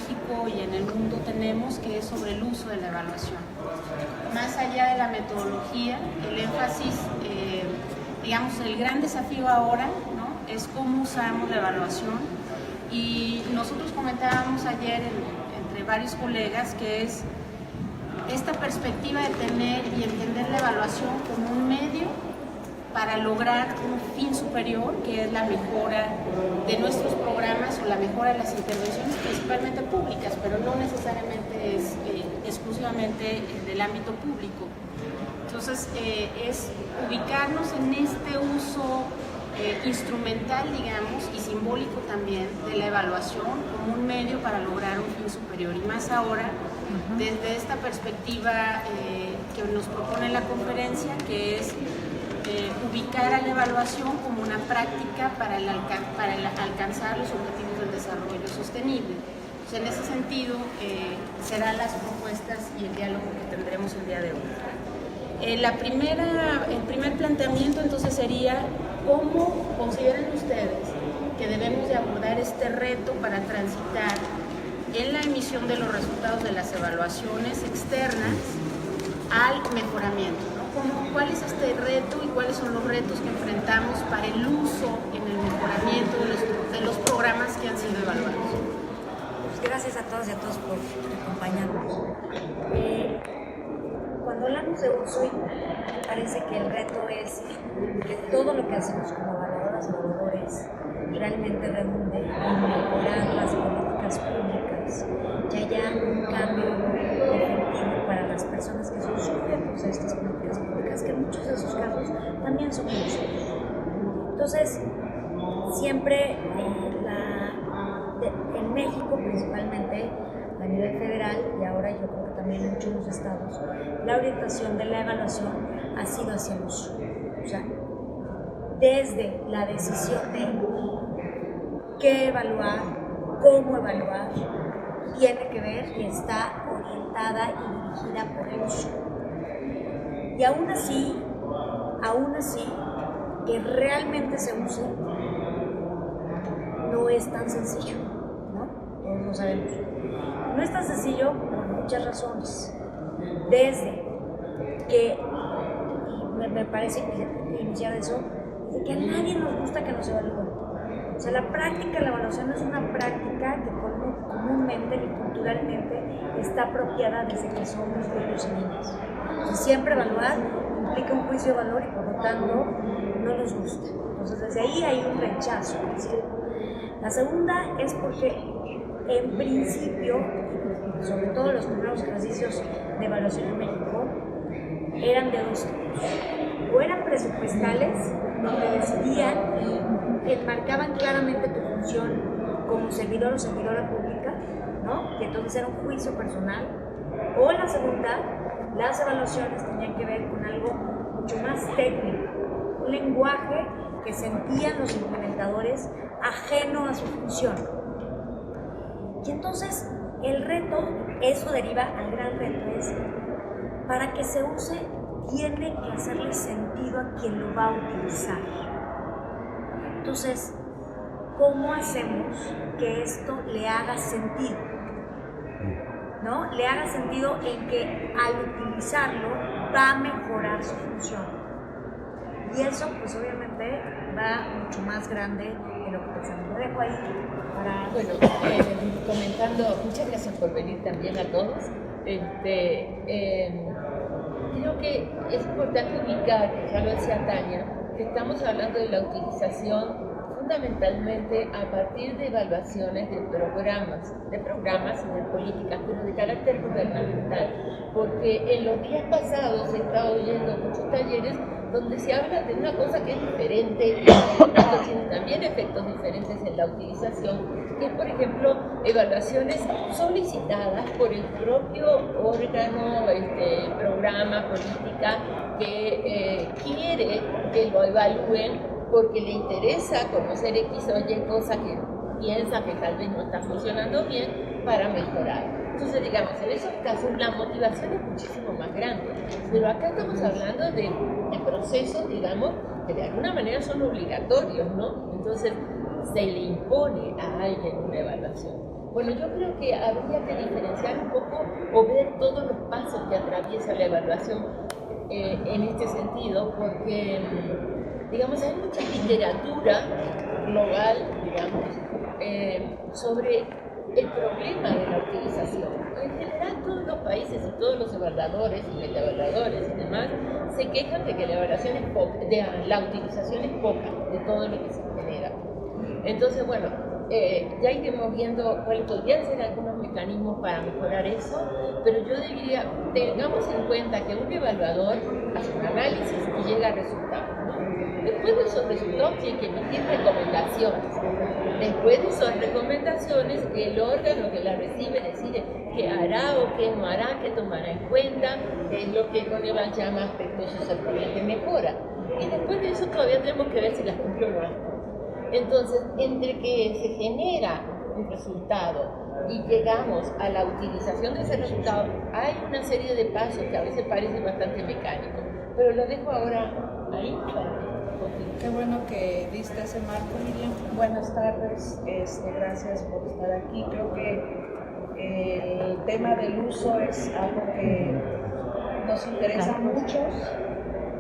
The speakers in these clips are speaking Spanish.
México y en el mundo tenemos, que es sobre el uso de la evaluación. Más allá de la metodología, el énfasis, digamos, el gran desafío ahora, ¿no?, es cómo usamos la evaluación. Y nosotros comentábamos ayer entre varios colegas que es esta perspectiva de tener y entender la evaluación como un medio para lograr un fin superior, que es la mejora de nuestros programas o la mejora de las intervenciones, principalmente públicas, pero no necesariamente es exclusivamente del ámbito público. Entonces, es ubicarnos en este uso instrumental, digamos, y simbólico también de la evaluación como un medio para lograr un fin superior. Y más ahora, desde esta perspectiva que nos propone la conferencia, que es ubicar a la evaluación como una práctica para alcanzar los objetivos del desarrollo sostenible. Pues en ese sentido, serán las propuestas y el diálogo que tendremos el día de hoy. El primer planteamiento entonces sería cómo consideran ustedes que debemos de abordar este reto para transitar en la emisión de los resultados de las evaluaciones externas al mejoramiento, ¿no? ¿Cuál es este reto y cuáles son los retos que enfrentamos para el uso en el mejoramiento de los programas que han sido evaluados? Pues gracias a todas y a todos por acompañarnos. Cuando hablamos de uso, me parece que el reto es que todo lo que hacemos como evaluadoras y evaluadores realmente redunde en mejorar las políticas públicas, que haya un cambio efectivo para las personas que son sujetos a estas políticas públicas, que en muchos de esos casos también son nosotros. Entonces, siempre en México principalmente, a nivel federal y ahora yo creo que también en muchos estados, la orientación de la evaluación ha sido hacia el uso. O sea, desde la decisión de qué evaluar, cómo evaluar, tiene que ver y está orientada y dirigida por el uso. Y aún así, que realmente se use, no es tan sencillo, ¿no? Todos lo sabemos. No es tan sencillo por muchas razones. Desde que, y me parece iniciar eso, desde que a nadie nos gusta que nos evalúen. O sea, la práctica de la evaluación es una práctica que comúnmente y culturalmente está apropiada desde que somos niños y niñas. O sea, siempre evaluar implica un juicio de valor y por lo tanto no nos gusta. Entonces, desde ahí hay un rechazo. La segunda es porque en principio, sobre todo los primeros ejercicios de evaluación en México, eran de dos tipos. O eran presupuestales, donde decidían y enmarcaban claramente tu función como servidor o servidora pública, ¿no? Que entonces era un juicio personal. O la segunda, las evaluaciones tenían que ver con algo mucho más técnico, un lenguaje que sentían los implementadores ajeno a su función. Y entonces el reto, eso deriva al gran reto, es para que se use, tiene que hacerle sentido a quien lo va a utilizar. Entonces, ¿cómo hacemos que esto le haga sentido? ¿No? Le haga sentido en que al utilizarlo va a mejorar su función. Y eso, pues obviamente, va mucho más grande de lo que pensamos. Lo dejo ahí para... Bueno, comentando, muchas gracias por venir también a todos. Creo que es importante ubicar, ya lo decía Tania, que estamos hablando de la utilización fundamentalmente a partir de evaluaciones de programas y de políticas, pero de carácter gubernamental, porque en los días pasados he estado oyendo muchos talleres donde se habla de una cosa que es diferente, que tiene también efectos diferentes en la utilización, que es, por ejemplo, evaluaciones solicitadas por el propio órgano, programa, política, que quiere que lo evalúen porque le interesa conocer X o Y cosa que piensa que tal vez no está funcionando bien para mejorar. Entonces, digamos, en esos casos la motivación es muchísimo más grande. Pero acá estamos hablando de procesos, digamos, que de alguna manera son obligatorios, ¿no? Entonces, se le impone a alguien una evaluación. Bueno, yo creo que habría que diferenciar un poco o ver todos los pasos que atraviesa la evaluación en este sentido, porque, digamos, hay mucha literatura global, digamos, sobre el problema de la utilización. En general, todos los países y todos los evaluadores y metaevaluadores y demás se quejan de que la evaluación es poca, la utilización es poca de todo lo que se genera. Entonces, bueno, ya iremos viendo cuáles podrían ser algunos mecanismos para mejorar eso, pero yo diría, tengamos en cuenta que un evaluador hace un análisis y llega a resultados, ¿no? Después de esos resultados tiene que emitir recomendaciones. Después de esas recomendaciones, el órgano que la recibe decide qué hará o qué no hará, qué tomará en cuenta, es lo que Coneval llama aspectos susceptibles de mejora. Y después de eso todavía tenemos que ver si las cumple o no. Entonces, entre que se genera un resultado y llegamos a la utilización de ese resultado, hay una serie de pasos que a veces parecen bastante mecánicos. Pero lo dejo ahora ahí para... Qué bueno que diste ese marco, Miriam. Buenas tardes, gracias por estar aquí. Creo que el tema del uso es algo que nos interesa a muchos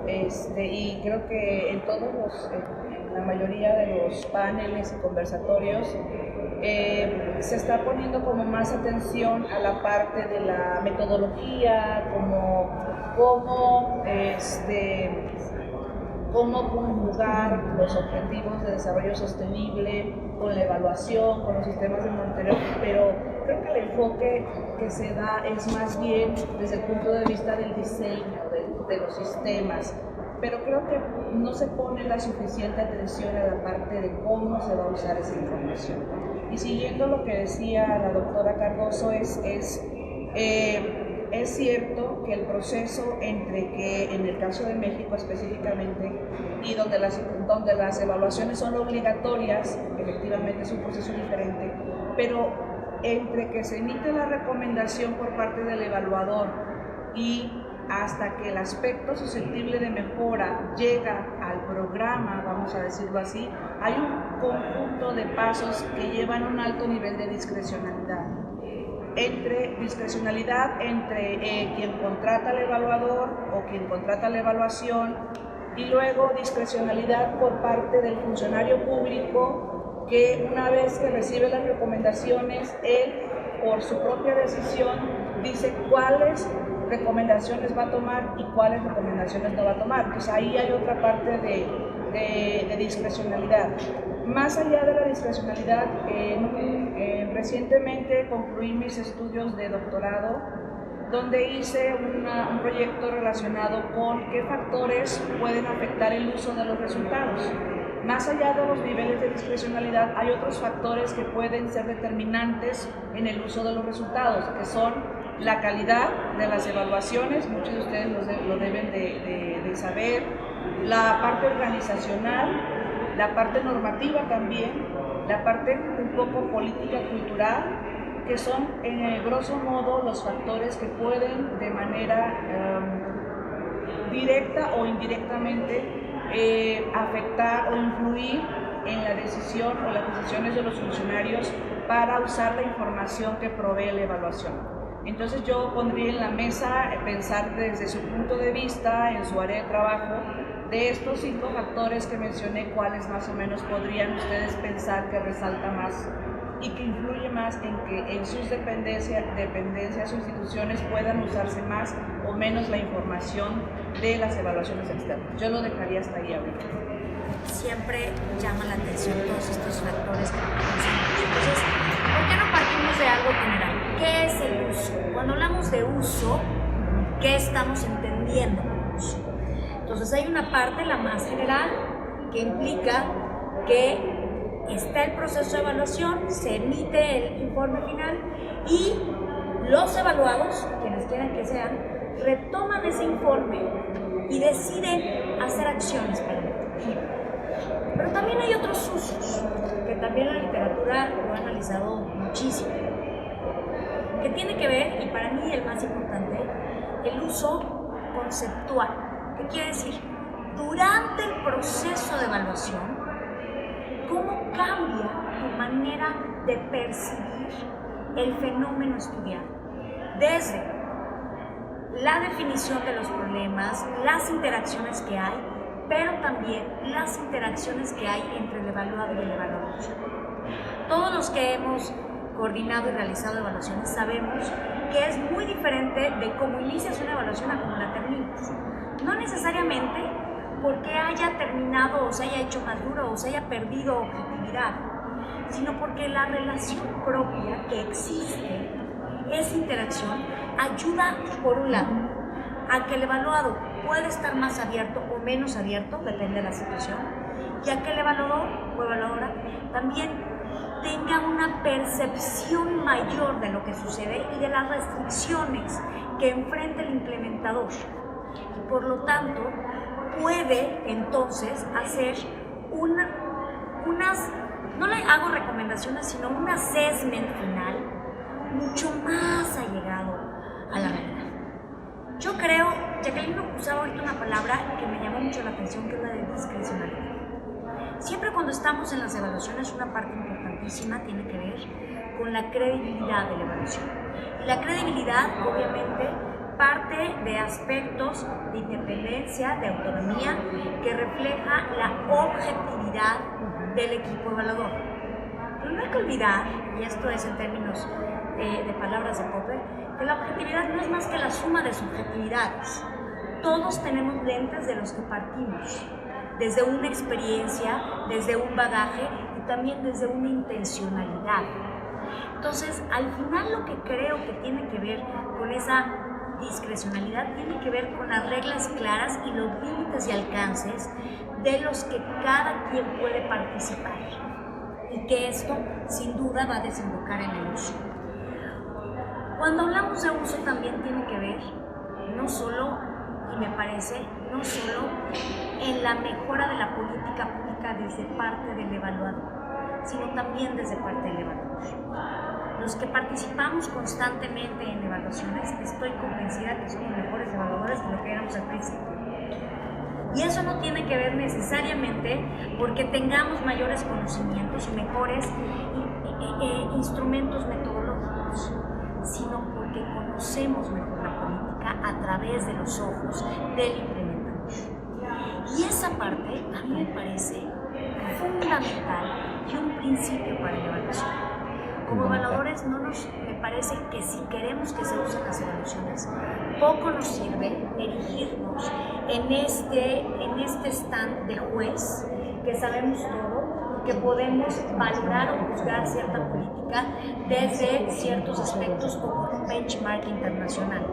y creo que en la mayoría de los paneles y conversatorios se está poniendo como más atención a la parte de la metodología, cómo conjugar los objetivos de desarrollo sostenible con la evaluación, con los sistemas de monitoreo, pero creo que el enfoque que se da es más bien desde el punto de vista del diseño de los sistemas, pero creo que no se pone la suficiente atención a la parte de cómo se va a usar esa información. Y siguiendo lo que decía la doctora Cardoso, es cierto que el proceso entre que, en el caso de México específicamente, y donde las evaluaciones son obligatorias, efectivamente es un proceso diferente, pero entre que se emite la recomendación por parte del evaluador y hasta que el aspecto susceptible de mejora llega al programa, vamos a decirlo así, hay un conjunto de pasos que llevan un alto nivel de discrecionalidad. Entre quien contrata al evaluador o quien contrata la evaluación, y luego discrecionalidad por parte del funcionario público que una vez que recibe las recomendaciones, él por su propia decisión dice cuáles recomendaciones va a tomar y cuáles recomendaciones no va a tomar. Entonces ahí hay otra parte de discrecionalidad. Más allá de la discrecionalidad, recientemente concluí mis estudios de doctorado, donde hice un proyecto relacionado con qué factores pueden afectar el uso de los resultados. Más allá de los niveles de discrecionalidad, hay otros factores que pueden ser determinantes en el uso de los resultados, que son la calidad de las evaluaciones, muchos de ustedes lo deben de saber, la parte organizacional, la parte normativa también, la parte un poco política cultural, que son grosso modo los factores que pueden de manera directa o indirectamente afectar o influir en la decisión o las decisiones de los funcionarios para usar la información que provee la evaluación. Entonces yo pondría en la mesa pensar desde su punto de vista, en su área de trabajo, de estos 5 factores que mencioné, cuáles más o menos podrían ustedes pensar que resalta más y que influye más en que en sus dependencias o instituciones puedan usarse más o menos la información de las evaluaciones externas. Yo lo dejaría hasta ahí ahorita. Siempre llama la atención todos estos factores que mencionamos. Entonces, ¿por qué no partimos de algo general? ¿Qué es el uso? Cuando hablamos de uso, ¿qué estamos entendiendo por uso? Entonces hay una parte, la más general, que implica que está el proceso de evaluación, se emite el informe final y los evaluados, quienes quieran que sean, retoman ese informe y deciden hacer acciones para metodología. Pero también hay otros usos, que también la literatura lo ha analizado muchísimo, que tiene que ver, y para mí el más importante, el uso conceptual. ¿Qué quiere decir? Durante el proceso de evaluación, cómo cambia tu manera de percibir el fenómeno estudiado. Desde la definición de los problemas, las interacciones que hay, pero también las interacciones que hay entre el evaluado y el evaluador. Todos los que hemos coordinado y realizado evaluaciones sabemos que es muy diferente de cómo inicias una evaluación a cómo la terminas. No necesariamente porque haya terminado o se haya hecho más duro o se haya perdido objetividad, sino porque la relación propia que existe, esa interacción, ayuda, por un lado, a que el evaluado pueda estar más abierto o menos abierto, depende de la situación, y a que el evaluador o evaluadora también tenga una percepción mayor de lo que sucede y de las restricciones que enfrenta el implementador. Y por lo tanto, puede entonces hacer unas, no le hago recomendaciones, sino un assessment final mucho más allegado a la realidad. Yo creo, Jacqueline usaba ahorita una palabra que me llamó mucho la atención, que es la de discrecionalidad. Siempre cuando estamos en las evaluaciones, una parte importantísima tiene que ver con la credibilidad de la evaluación. Y la credibilidad, obviamente, parte de aspectos de independencia, de autonomía, que refleja la objetividad del equipo evaluador. Pero no hay que olvidar, y esto es en términos de palabras de Popper, que la objetividad no es más que la suma de subjetividades. Todos tenemos lentes de los que partimos, desde una experiencia, desde un bagaje y también desde una intencionalidad. Entonces, al final lo que creo que tiene que ver con esa discrecionalidad tiene que ver con las reglas claras y los límites y alcances de los que cada quien puede participar, y que esto sin duda va a desembocar en el uso. Cuando hablamos de uso también tiene que ver no solo, y me parece, no solo en la mejora de la política pública desde parte del evaluador, sino también desde parte del evaluador. Los que participamos constantemente en evaluaciones, estoy convencida que somos mejores evaluadores de lo que éramos al principio. Y eso no tiene que ver necesariamente porque tengamos mayores conocimientos y mejores instrumentos metodológicos, sino porque conocemos mejor la política a través de los ojos del implementador. Y esa parte a mí me parece fundamental y un principio para la evaluación. Como evaluadores me parece que si queremos que se usen las evaluaciones, poco nos sirve erigirnos en este stand de juez, que sabemos todo, que podemos valorar o juzgar cierta política desde ciertos aspectos o por un benchmark internacional.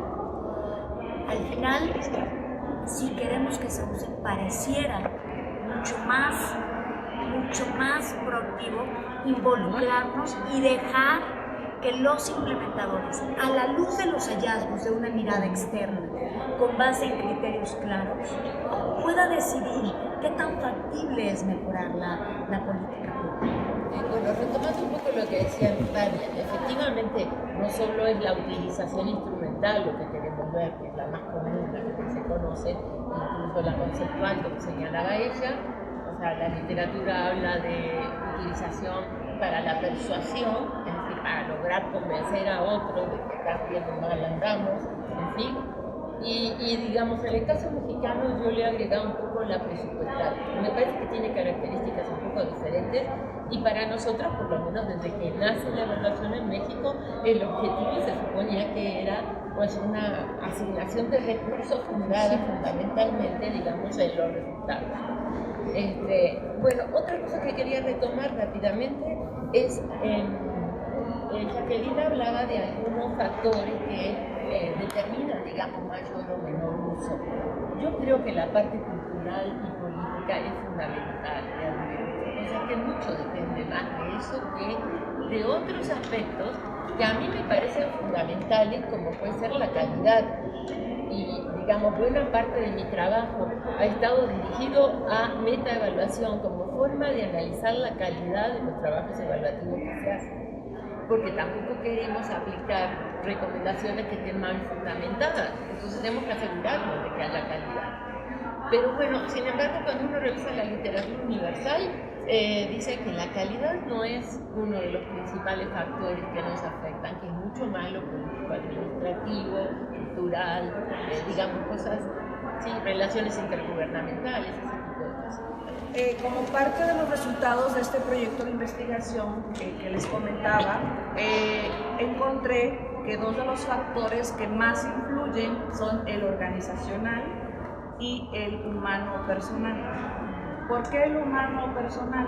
Al final, si queremos que se use, pareciera mucho más proactivo involucrarnos y dejar que los implementadores, a la luz de los hallazgos de una mirada externa, con base en criterios claros, pueda decidir qué tan factible es mejorar la política pública. Bueno, retomando un poco lo que decía Tania, efectivamente no solo es la utilización instrumental lo que queremos ver, que es la más común, la que se conoce, incluso la conceptual, como señalaba ella. O sea, la literatura habla de utilización para la persuasión, es decir, para lograr convencer a otros de que acá bien o mal andamos, en fin. Y digamos, en el caso mexicano yo le he agregado un poco la presupuestal. Me parece que tiene características un poco diferentes y para nosotros, por lo menos desde que nace la evaluación en México, el objetivo se suponía que era pues una asignación de recursos fundada fundamentalmente, digamos, en los resultados. Bueno, otra cosa que quería retomar rápidamente es, Jacqueline hablaba de algunos factores que determinan, digamos, mayor o menor uso. Yo creo que la parte cultural y política es fundamental, realmente. O sea que mucho depende más de eso que de otros aspectos que a mí me parecen fundamentales, como puede ser la calidad. Y, digamos, buena parte de mi trabajo ha estado dirigido a metaevaluación como forma de analizar la calidad de los trabajos evaluativos que se hacen. Porque tampoco queremos aplicar recomendaciones que estén mal fundamentadas. Entonces tenemos que asegurarnos de que haya calidad. Pero bueno, sin embargo, cuando uno revisa la literatura universal, dice que la calidad no es uno de los principales factores que nos afectan, que es mucho más lo político, administrativo, cultural, digamos cosas, sí, relaciones intergubernamentales, ese tipo de cosas. Como parte de los resultados de este proyecto de investigación que les comentaba, encontré que dos de los factores que más influyen son el organizacional y el humano personal. ¿Por qué el humano personal?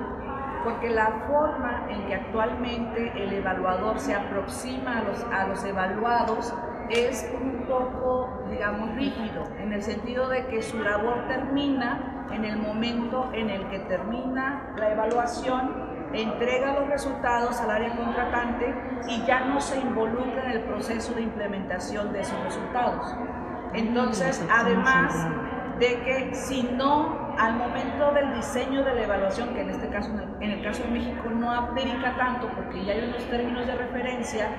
Porque la forma en que actualmente el evaluador se aproxima a los evaluados es un poco, digamos, rígido, en el sentido de que su labor termina en el momento en el que termina la evaluación, entrega los resultados al área contratante y ya no se involucra en el proceso de implementación de esos resultados. Entonces, además de que si no, al momento del diseño de la evaluación, que en este caso, en el caso de México no aplica tanto porque ya hay unos términos de referencia,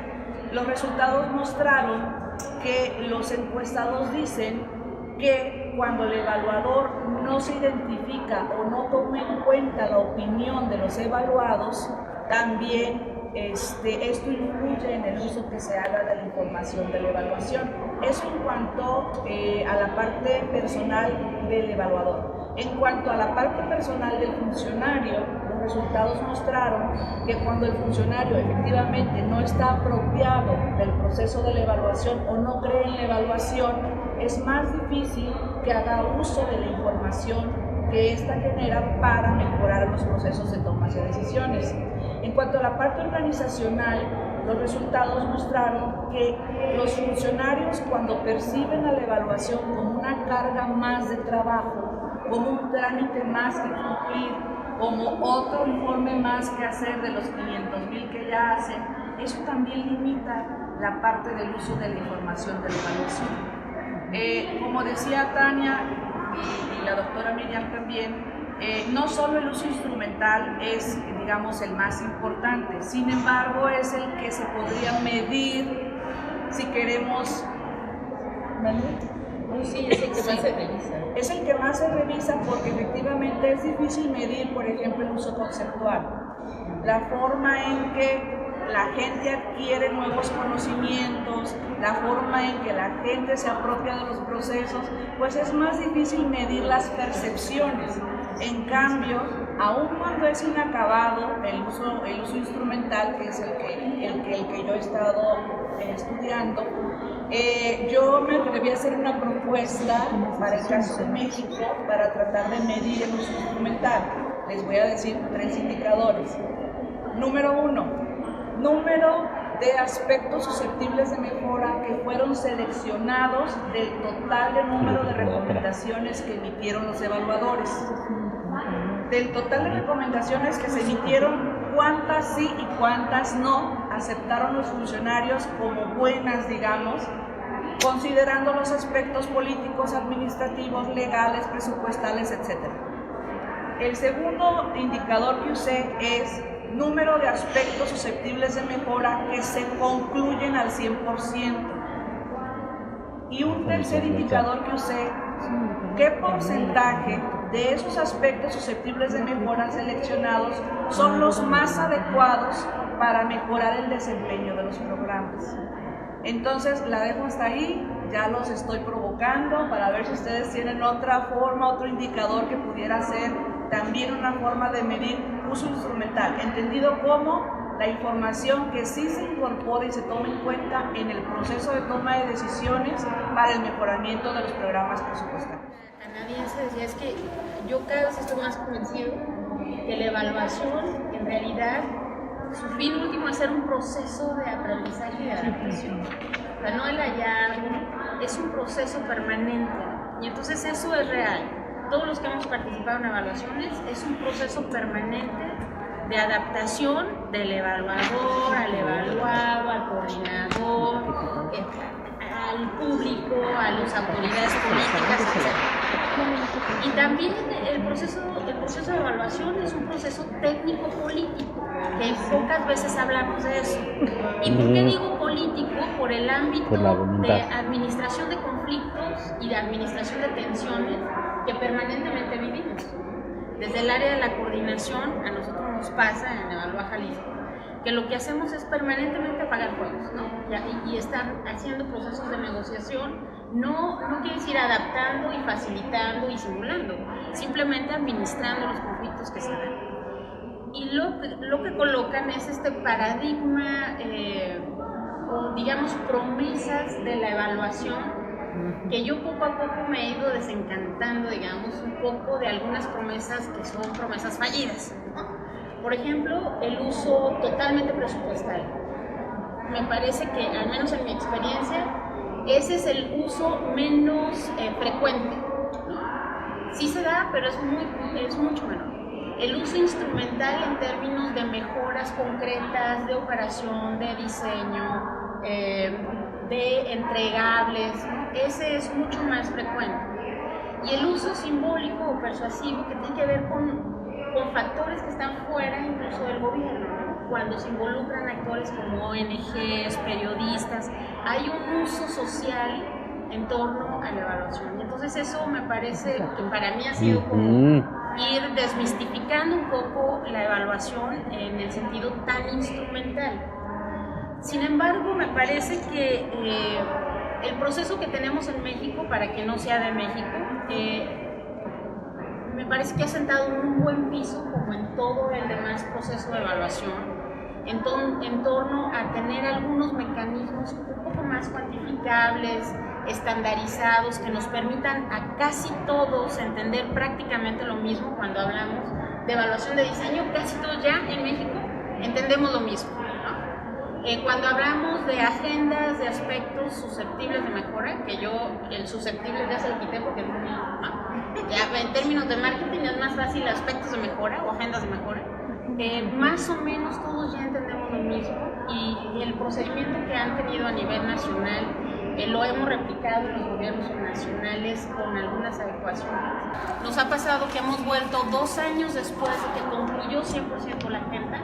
los resultados mostraron que los encuestados dicen que cuando el evaluador no se identifica o no toma en cuenta la opinión de los evaluados, también esto influye en el uso que se haga de la información de la evaluación. Eso en cuanto a la parte personal del evaluador. En cuanto a la parte personal del funcionario, los resultados mostraron que cuando el funcionario efectivamente no está apropiado del proceso de la evaluación o no cree en la evaluación, es más difícil que haga uso de la información que ésta genera para mejorar los procesos de toma de decisiones. En cuanto a la parte organizacional, los resultados mostraron que los funcionarios, cuando perciben a la evaluación como una carga más de trabajo, como un trámite más que cumplir, como otro informe más que hacer de los 500,000 que ya hacen, eso también limita la parte del uso de la información de la evaluación. Como decía Tania y la doctora Miriam también, no solo el uso instrumental es, digamos, el más importante, sin embargo es el que se podría medir si queremos... Sí, es el que más se revisa. Es el que más se revisa porque efectivamente es difícil medir, por ejemplo, el uso conceptual. La forma en que la gente adquiere nuevos conocimientos, la forma en que la gente se apropia de los procesos, pues es más difícil medir las percepciones. En cambio, aun cuando es inacabado el uso instrumental, que es el que yo he estado estudiando, yo me atreví a hacer una propuesta para el caso de México para tratar de medir el uso instrumental. Les voy a decir 3 indicadores. Número 1, número de aspectos susceptibles de mejora que fueron seleccionados del total de número de recomendaciones que emitieron los evaluadores. Del total de recomendaciones que se emitieron, cuántas sí y cuántas no aceptaron los funcionarios como buenas, digamos, considerando los aspectos políticos, administrativos, legales, presupuestales, etc. El segundo indicador que usé es número de aspectos susceptibles de mejora que se concluyen al 100%. Y un tercer indicador que usé, ¿qué porcentaje de esos aspectos susceptibles de mejora seleccionados son los más adecuados para mejorar el desempeño de los programas? Entonces la dejo hasta ahí, ya los estoy provocando para ver si ustedes tienen otra forma, otro indicador que pudiera ser también una forma de medir uso instrumental, entendido como la información que sí se incorpora y se toma en cuenta en el proceso de toma de decisiones para el mejoramiento de los programas presupuestarios. Canadiense decía, es que yo cada vez estoy más convencido que la evaluación en realidad su fin último es ser un proceso de aprendizaje y de adaptación. O sea, no el hallazgo, es un proceso permanente y entonces eso es real. Todos los que hemos participado en evaluaciones es un proceso permanente de adaptación del evaluador, al evaluado, al coordinador, al público, a las autoridades políticas, etc. Y también el proceso de evaluación es un proceso técnico-político, que pocas veces hablamos de eso. ¿Y por qué digo político? Por el ámbito de administración de conflictos y de administración de tensiones, que permanentemente vivimos. Desde el área de la coordinación, a nosotros nos pasa en Evalúa Jalisco, que lo que hacemos es permanentemente apagar fuegos, ¿no? Y estar haciendo procesos de negociación, no quiere decir adaptando y facilitando y simulando, simplemente administrando los conflictos que se dan. Y lo que colocan es este paradigma, o digamos promesas de la evaluación, que yo poco a poco me he ido desencantando, digamos, un poco de algunas promesas que son promesas fallidas, ¿no? Por ejemplo, el uso totalmente presupuestal. Me parece que, al menos en mi experiencia, ese es el uso menos frecuente, ¿no? Sí se da, pero es mucho menor. El uso instrumental en términos de mejoras concretas, de operación, de diseño, de entregables, ¿no? Ese es mucho más frecuente. Y el uso simbólico o persuasivo, que tiene que ver con factores que están fuera incluso del gobierno, ¿no? Cuando se involucran actores como ONGs, periodistas, hay un uso social en torno a la evaluación. Entonces eso me parece que para mí ha sido como ir desmistificando un poco la evaluación en el sentido tan instrumental. Sin embargo, me parece que el proceso que tenemos en México, para que no sea de México, me parece que ha sentado un buen piso, como en todo el demás proceso de evaluación, en torno a tener algunos mecanismos un poco más cuantificables, estandarizados, que nos permitan a casi todos entender prácticamente lo mismo. Cuando hablamos de evaluación de diseño, casi todos ya en México entendemos lo mismo, ¿no? Cuando hablamos de agendas de aspectos susceptibles de mejora, que yo el susceptible ya se lo quité porque ya en términos de marketing es más fácil aspectos de mejora o agendas de mejora, más o menos todos ya entendemos lo mismo, y el procedimiento que han tenido a nivel nacional lo hemos replicado en los gobiernos nacionales con algunas adecuaciones. Nos ha pasado que hemos vuelto 2 años después de que concluyó 100% la agenda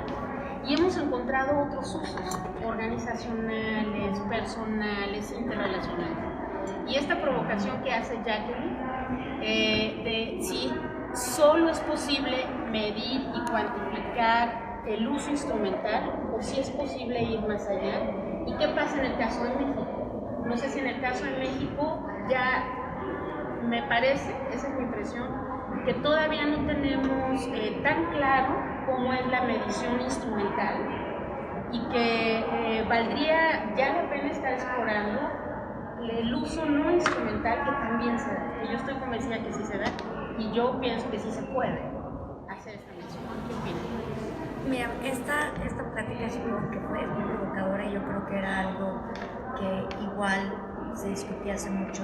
y hemos encontrado otros usos organizacionales, personales, interrelacionales. Y esta provocación que hace Jacqueline, de si solo es posible medir y cuantificar el uso instrumental o si es posible ir más allá. ¿Y qué pasa en el caso de México? No sé si en el caso de México ya me parece, esa es mi impresión, que todavía no tenemos tan claro cómo es la medición instrumental y que valdría ya la pena estar explorando el uso no instrumental, que también se da, que yo estoy convencida que sí se da, y yo pienso que sí se puede hacer esta medición. ¿Qué opinas? Mira, esta plática supongo que fue muy provocadora, y yo creo que era algo que igual se discutía hace mucho,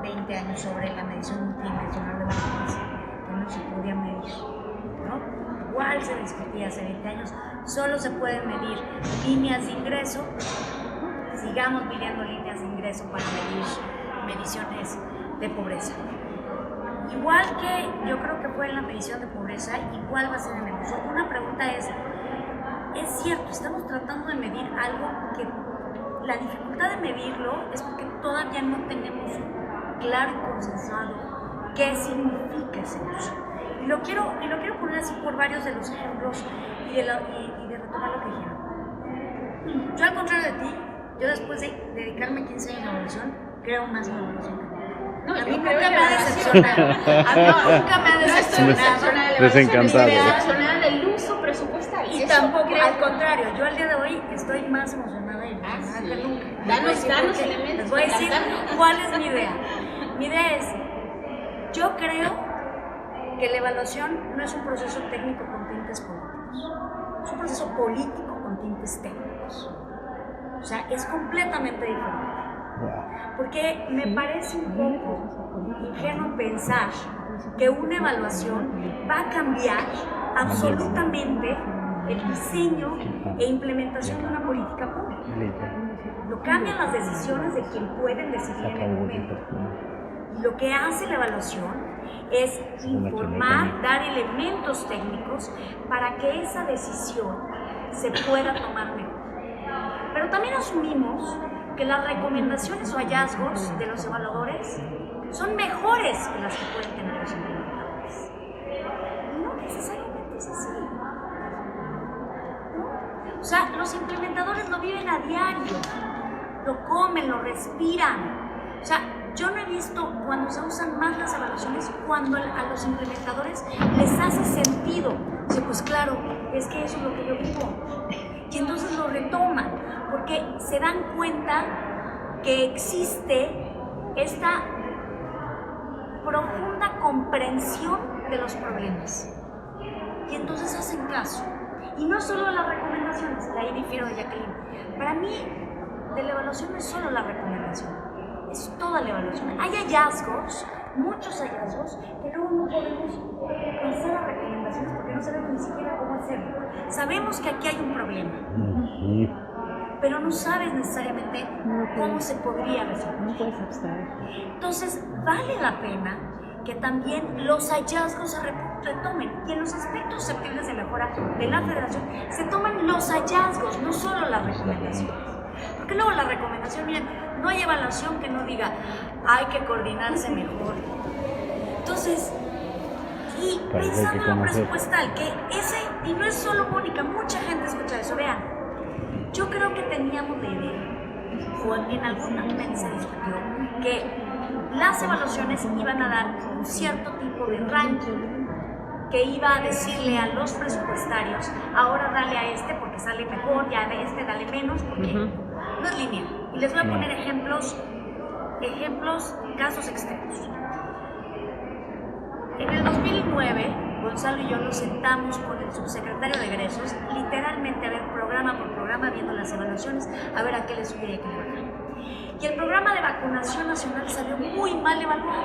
20 años, sobre la medición multidimensional de la pobreza, que no se podía medir, ¿no? Igual se discutía hace 20 años, solo se pueden medir líneas de ingreso, sigamos midiendo líneas de ingreso para medir mediciones de pobreza. Igual que yo creo que fue en la medición de pobreza, igual va a ser en el uso. Una pregunta es cierto, estamos tratando de medir algo que la dificultad de medirlo es porque todavía no tenemos claro y consensado qué significa ese uso. Y lo quiero poner así por varios de los ejemplos y de retomar lo que dijeron. Yo, al contrario de ti, yo después de dedicarme 15 años a la evaluación, creo más en la evaluación que no, a mí nunca me ha decepcionado. A mí nunca me ha decepcionado. Desencantado. Decepcionada del uso presupuestal. Y tampoco, al contrario, yo al día de hoy estoy más emocionada y emocionada que nunca. Danos elementos. Les voy a decir cuál es mi idea. Mi idea es, yo creo que la evaluación no es un proceso técnico con tintes políticos. Es un proceso político con tintes técnicos. O sea, es completamente diferente. Porque me parece un poco ingenuo pensar que una evaluación va a cambiar absolutamente el diseño e implementación de una política pública. Lo cambian las decisiones de quien pueden decidir en el momento. Lo que hace la evaluación es informar, dar elementos técnicos para que esa decisión se pueda tomar mejor. Pero también asumimos que las recomendaciones o hallazgos de los evaluadores son mejores que las que pueden tener los implementadores. No necesariamente es así. ¿No? O sea, los implementadores lo viven a diario, lo comen, lo respiran. O sea, yo no he visto cuando se usan más las evaluaciones, cuando a los implementadores les hace sentido. Sí, pues claro, es que eso es lo que yo vivo. Y entonces lo retoman, porque se dan cuenta que existe esta profunda comprensión de los problemas. Y entonces hacen caso. Y no solo las recomendaciones, de ahí difiero de Jacqueline. Para mí, de la evaluación no es solo la recomendación, es toda la evaluación. Hay hallazgos, muchos hallazgos, que luego no podemos pasar a recomendaciones porque no sabemos ni siquiera cómo hacerlo. Sabemos que aquí hay un problema, pero no sabes necesariamente cómo se podría resolver. No puedes abstraer. Entonces, vale la pena que también los hallazgos se retomen, y en los aspectos susceptibles de mejora de la federación se toman los hallazgos, no solo las recomendaciones. Porque luego la recomendación, miren, no hay evaluación que no diga hay que coordinarse mejor. Entonces, y pensando en lo presupuestal, que ese, y no es solo Mónica, mucha gente escucha eso, vean, yo creo que teníamos la idea, o en algún momento se discutió, que las evaluaciones iban a dar un cierto tipo de ranking que iba a decirle a los presupuestarios, ahora dale a este porque sale mejor, ya de este dale menos, porque no es lineal. Y les voy a poner ejemplos, casos extremos. En el 2009, Gonzalo y yo nos sentamos con el subsecretario de egresos, literalmente a ver programa por programa, viendo las evaluaciones, a ver a qué le subía y a qué le bajaba. Y el programa de vacunación nacional salió muy mal evaluado.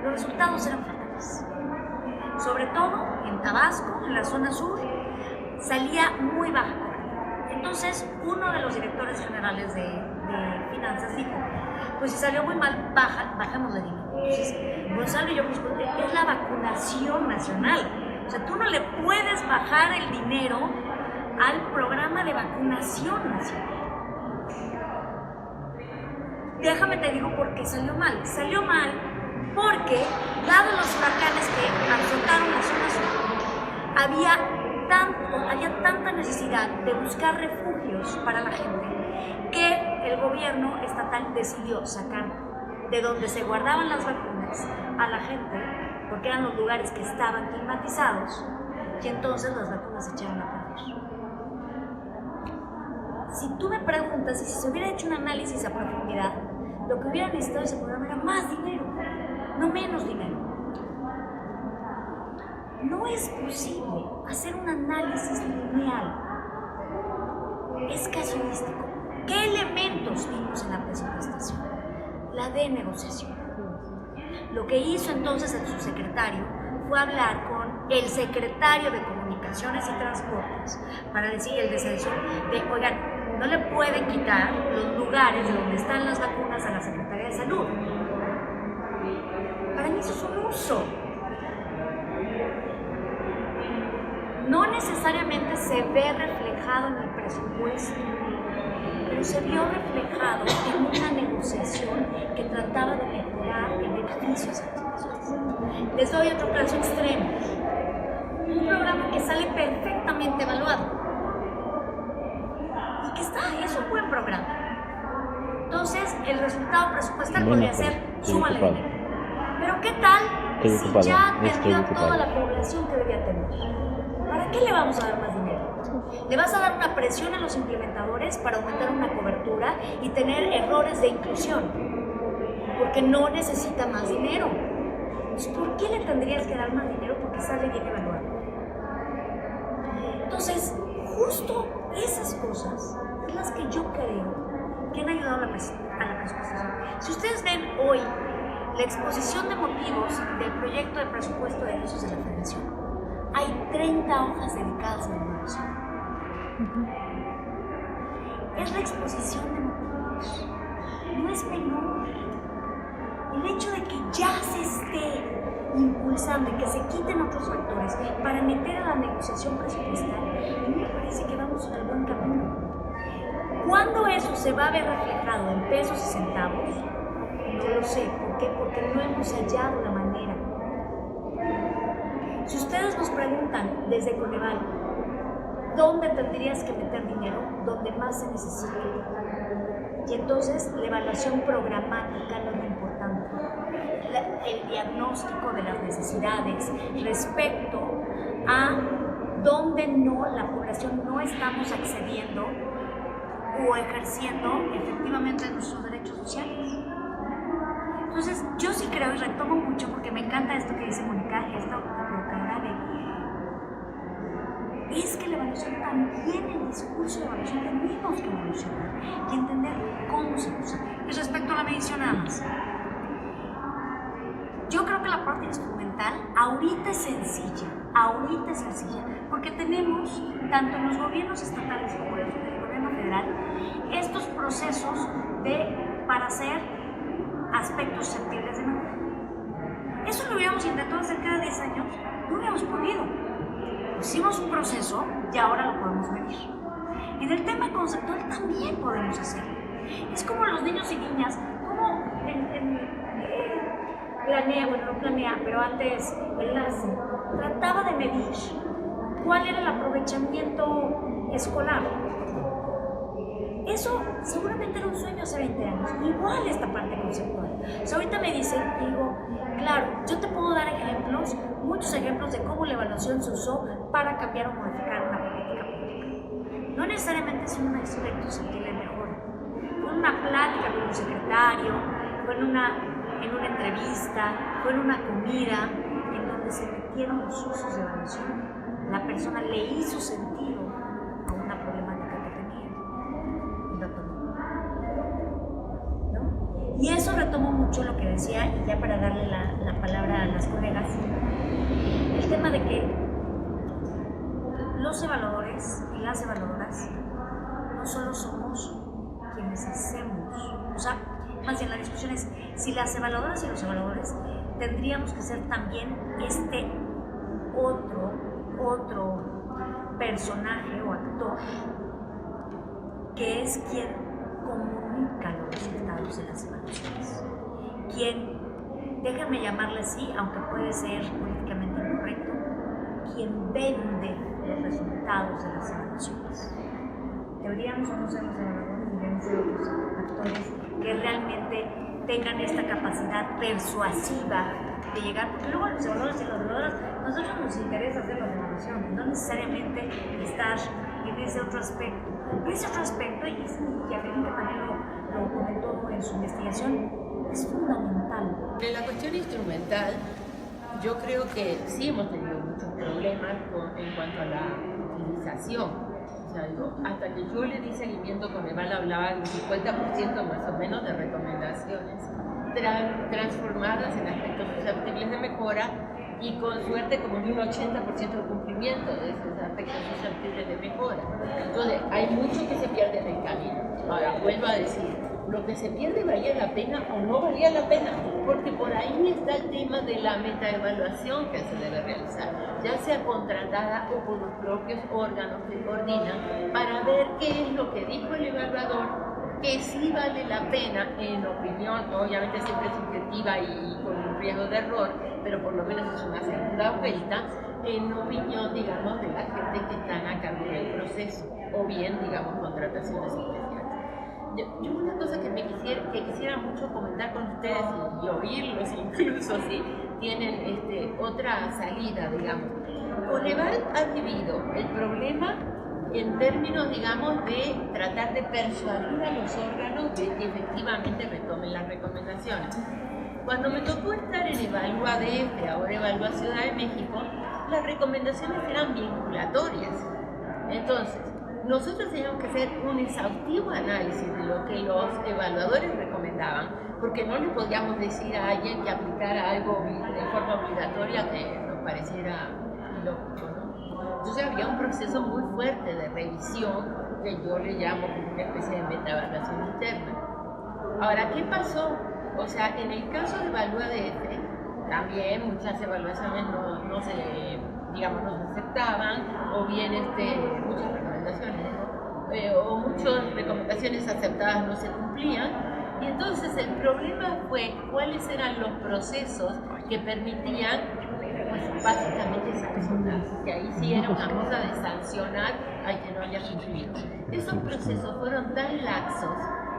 Los resultados eran fatales. Sobre todo en Tabasco, en la zona sur, salía muy baja cobertura. Entonces, uno de los directores generales de finanzas dijo, pues si salió muy mal, bajamos de dinero. Entonces, Gonzalo y yo, pues, es la vacunación nacional. O sea, tú no le puedes bajar el dinero al programa de vacunación nacional. Déjame te digo por qué salió mal. Salió mal porque, dado los huracanes que azotaron la zona sur, había tanta necesidad de buscar refugios para la gente que el gobierno estatal decidió sacar de donde se guardaban las vacunas a la gente, porque eran los lugares que estaban climatizados, y entonces las vacunas se echaron a perder. Si tú me preguntas si se hubiera hecho un análisis a profundidad, lo que hubiera necesitado ese programa era más dinero, no menos dinero. No es posible hacer un análisis lineal, es casuístico. ¿Qué elementos vimos en la presupuestación? La de negociación. Lo que hizo entonces el subsecretario fue hablar con el secretario de Comunicaciones y Transportes para decir el descenso de, oigan, no le pueden quitar los lugares donde están las vacunas a la Secretaría de Salud. Para mí eso es un uso. No necesariamente se ve reflejado en el presupuesto, pero se vio reflejado en una negociación que trataba de mejorar el beneficio a esas personas. Les doy otro caso extremo. Un programa que sale perfectamente evaluado y que es un buen programa. Entonces, el resultado presupuestal podría ser súmale dinero. Pero ¿qué tal si ya atendió a toda la población que debía tener? ¿Para qué le vamos a dar más dinero? Le vas a dar una presión a los implementadores para aumentar una cobertura y tener errores de inclusión, porque no necesita más dinero. ¿Por qué le tendrías que dar más dinero? Porque sale bien evaluado. Entonces, justo esas cosas son las que yo creo que han ayudado a la presupuestación. Si ustedes ven hoy la exposición de motivos del proyecto de presupuesto de egresos de la Federación, hay 30 hojas dedicadas a la evaluación. Es la exposición de motivos, no es menor. El hecho de que ya se esté impulsando y que se quiten otros factores para meter a la negociación presupuestal, a mí me parece que vamos en el buen camino. ¿Cuándo eso se va a ver reflejado en pesos y centavos? No lo sé, ¿Por qué? Porque no hemos hallado la manera. Si ustedes nos preguntan desde Coneval, ¿dónde tendrías que meter dinero? Donde más se necesita. Y entonces la evaluación programática no es lo importante. El diagnóstico de las necesidades respecto a dónde la población no estamos accediendo o ejerciendo efectivamente nuestros derechos sociales. Entonces, yo sí creo y retomo mucho porque me encanta esto que dice Mónica, esta provocadora de es que la evaluación también, el discurso de evaluación tenemos que evolucionar y entender cómo se usa. Y respecto a la medición nada más, yo creo que la parte instrumental ahorita es sencilla, porque tenemos, tanto en los gobiernos estatales como en el gobierno federal, estos procesos para hacer aspectos susceptibles de mejora. Eso lo hubiéramos intentado hace cada 10 años, no hubiéramos podido. Hicimos un proceso y ahora lo podemos medir. Y del tema conceptual también podemos hacerlo. Es como los niños y niñas, como pero antes enlace, trataba de medir cuál era el aprovechamiento escolar. Eso seguramente era un sueño hace 20 años, igual esta parte conceptual. O sea, ahorita me dicen, digo, claro, yo te puedo dar ejemplos, muchos ejemplos de cómo la evaluación se usó para cambiar o modificar una política pública. No necesariamente es un aspecto susceptible de mejora. Fue una plática con un secretario, fue en una entrevista, fue en una comida, en donde se metieron los usos de evaluación. La persona le hizo sentido a una problemática que tenía y lo tomó. ¿No? Y eso retomo mucho lo que decía, y ya para darle la palabra a las colegas, el tema de que los evaluadores y las evaluadoras no solo somos quienes hacemos, o sea, más bien la discusión es si las evaluadoras y los evaluadores tendríamos que ser también este otro personaje o actor que es quien comunica los resultados de las evaluaciones, quien, déjenme llamarle así, aunque puede ser políticamente incorrecto, quien vende los resultados de las evaluaciones. Deberíamos o no ser los evaluadores, deberíamos ser otros actores que realmente tengan esta capacidad persuasiva de llegar, porque luego los evaluadores y las evaluadoras, nosotros nos interesa hacer la evaluación, no necesariamente estar en ese otro aspecto. Ese otro aspecto, y Angélica también lo comentó en su investigación, es fundamental. En la cuestión instrumental, yo creo que sí hemos tenido muchos problemas en cuanto a la utilización. Hasta que yo le di seguimiento, Coneval hablaba de un 50% más o menos de recomendaciones transformadas en aspectos susceptibles de mejora y con suerte como de un 80% de cumplimiento de esos aspectos susceptibles de mejora. Entonces hay mucho que se pierde en el camino. Ahora vuelvo a decir, lo que se pierde valía la pena o no valía la pena, porque por ahí está el tema de la metaevaluación que se debe realizar, ya sea contratada o por los propios órganos que coordinan, para ver qué es lo que dijo el evaluador, que sí vale la pena, en opinión, obviamente siempre subjetiva y con un riesgo de error, pero por lo menos es una segunda vuelta, en opinión, digamos, de la gente que están a cargo del proceso, o bien, digamos, contrataciones especiales. Yo una cosa que quisiera mucho comentar con ustedes y oírlos incluso si tienen otra salida, digamos. Coneval ha vivido el problema en términos, digamos, de tratar de persuadir a los órganos de que efectivamente retomen las recomendaciones. Cuando me tocó estar en Evalúa DF, ahora Evalúa Ciudad de México, las recomendaciones eran vinculatorias. Entonces, nosotros teníamos que hacer un exhaustivo análisis de lo que los evaluadores recomendaban, porque no le podíamos decir a alguien que aplicara algo de forma obligatoria que nos pareciera ilógico, ¿no? Entonces había un proceso muy fuerte de revisión que yo le llamo como una especie de metaevaluación interna. Ahora, ¿qué pasó? O sea, en el caso de Evalúa DF, también muchas evaluaciones no se aceptaban, o bien muchas recomendaciones, o muchas recomendaciones aceptadas no se cumplían, Y entonces el problema fue cuáles eran los procesos que permitían, pues básicamente sancionar, que ahí sí era una cosa de sancionar al que no haya cumplido. Esos procesos fueron tan laxos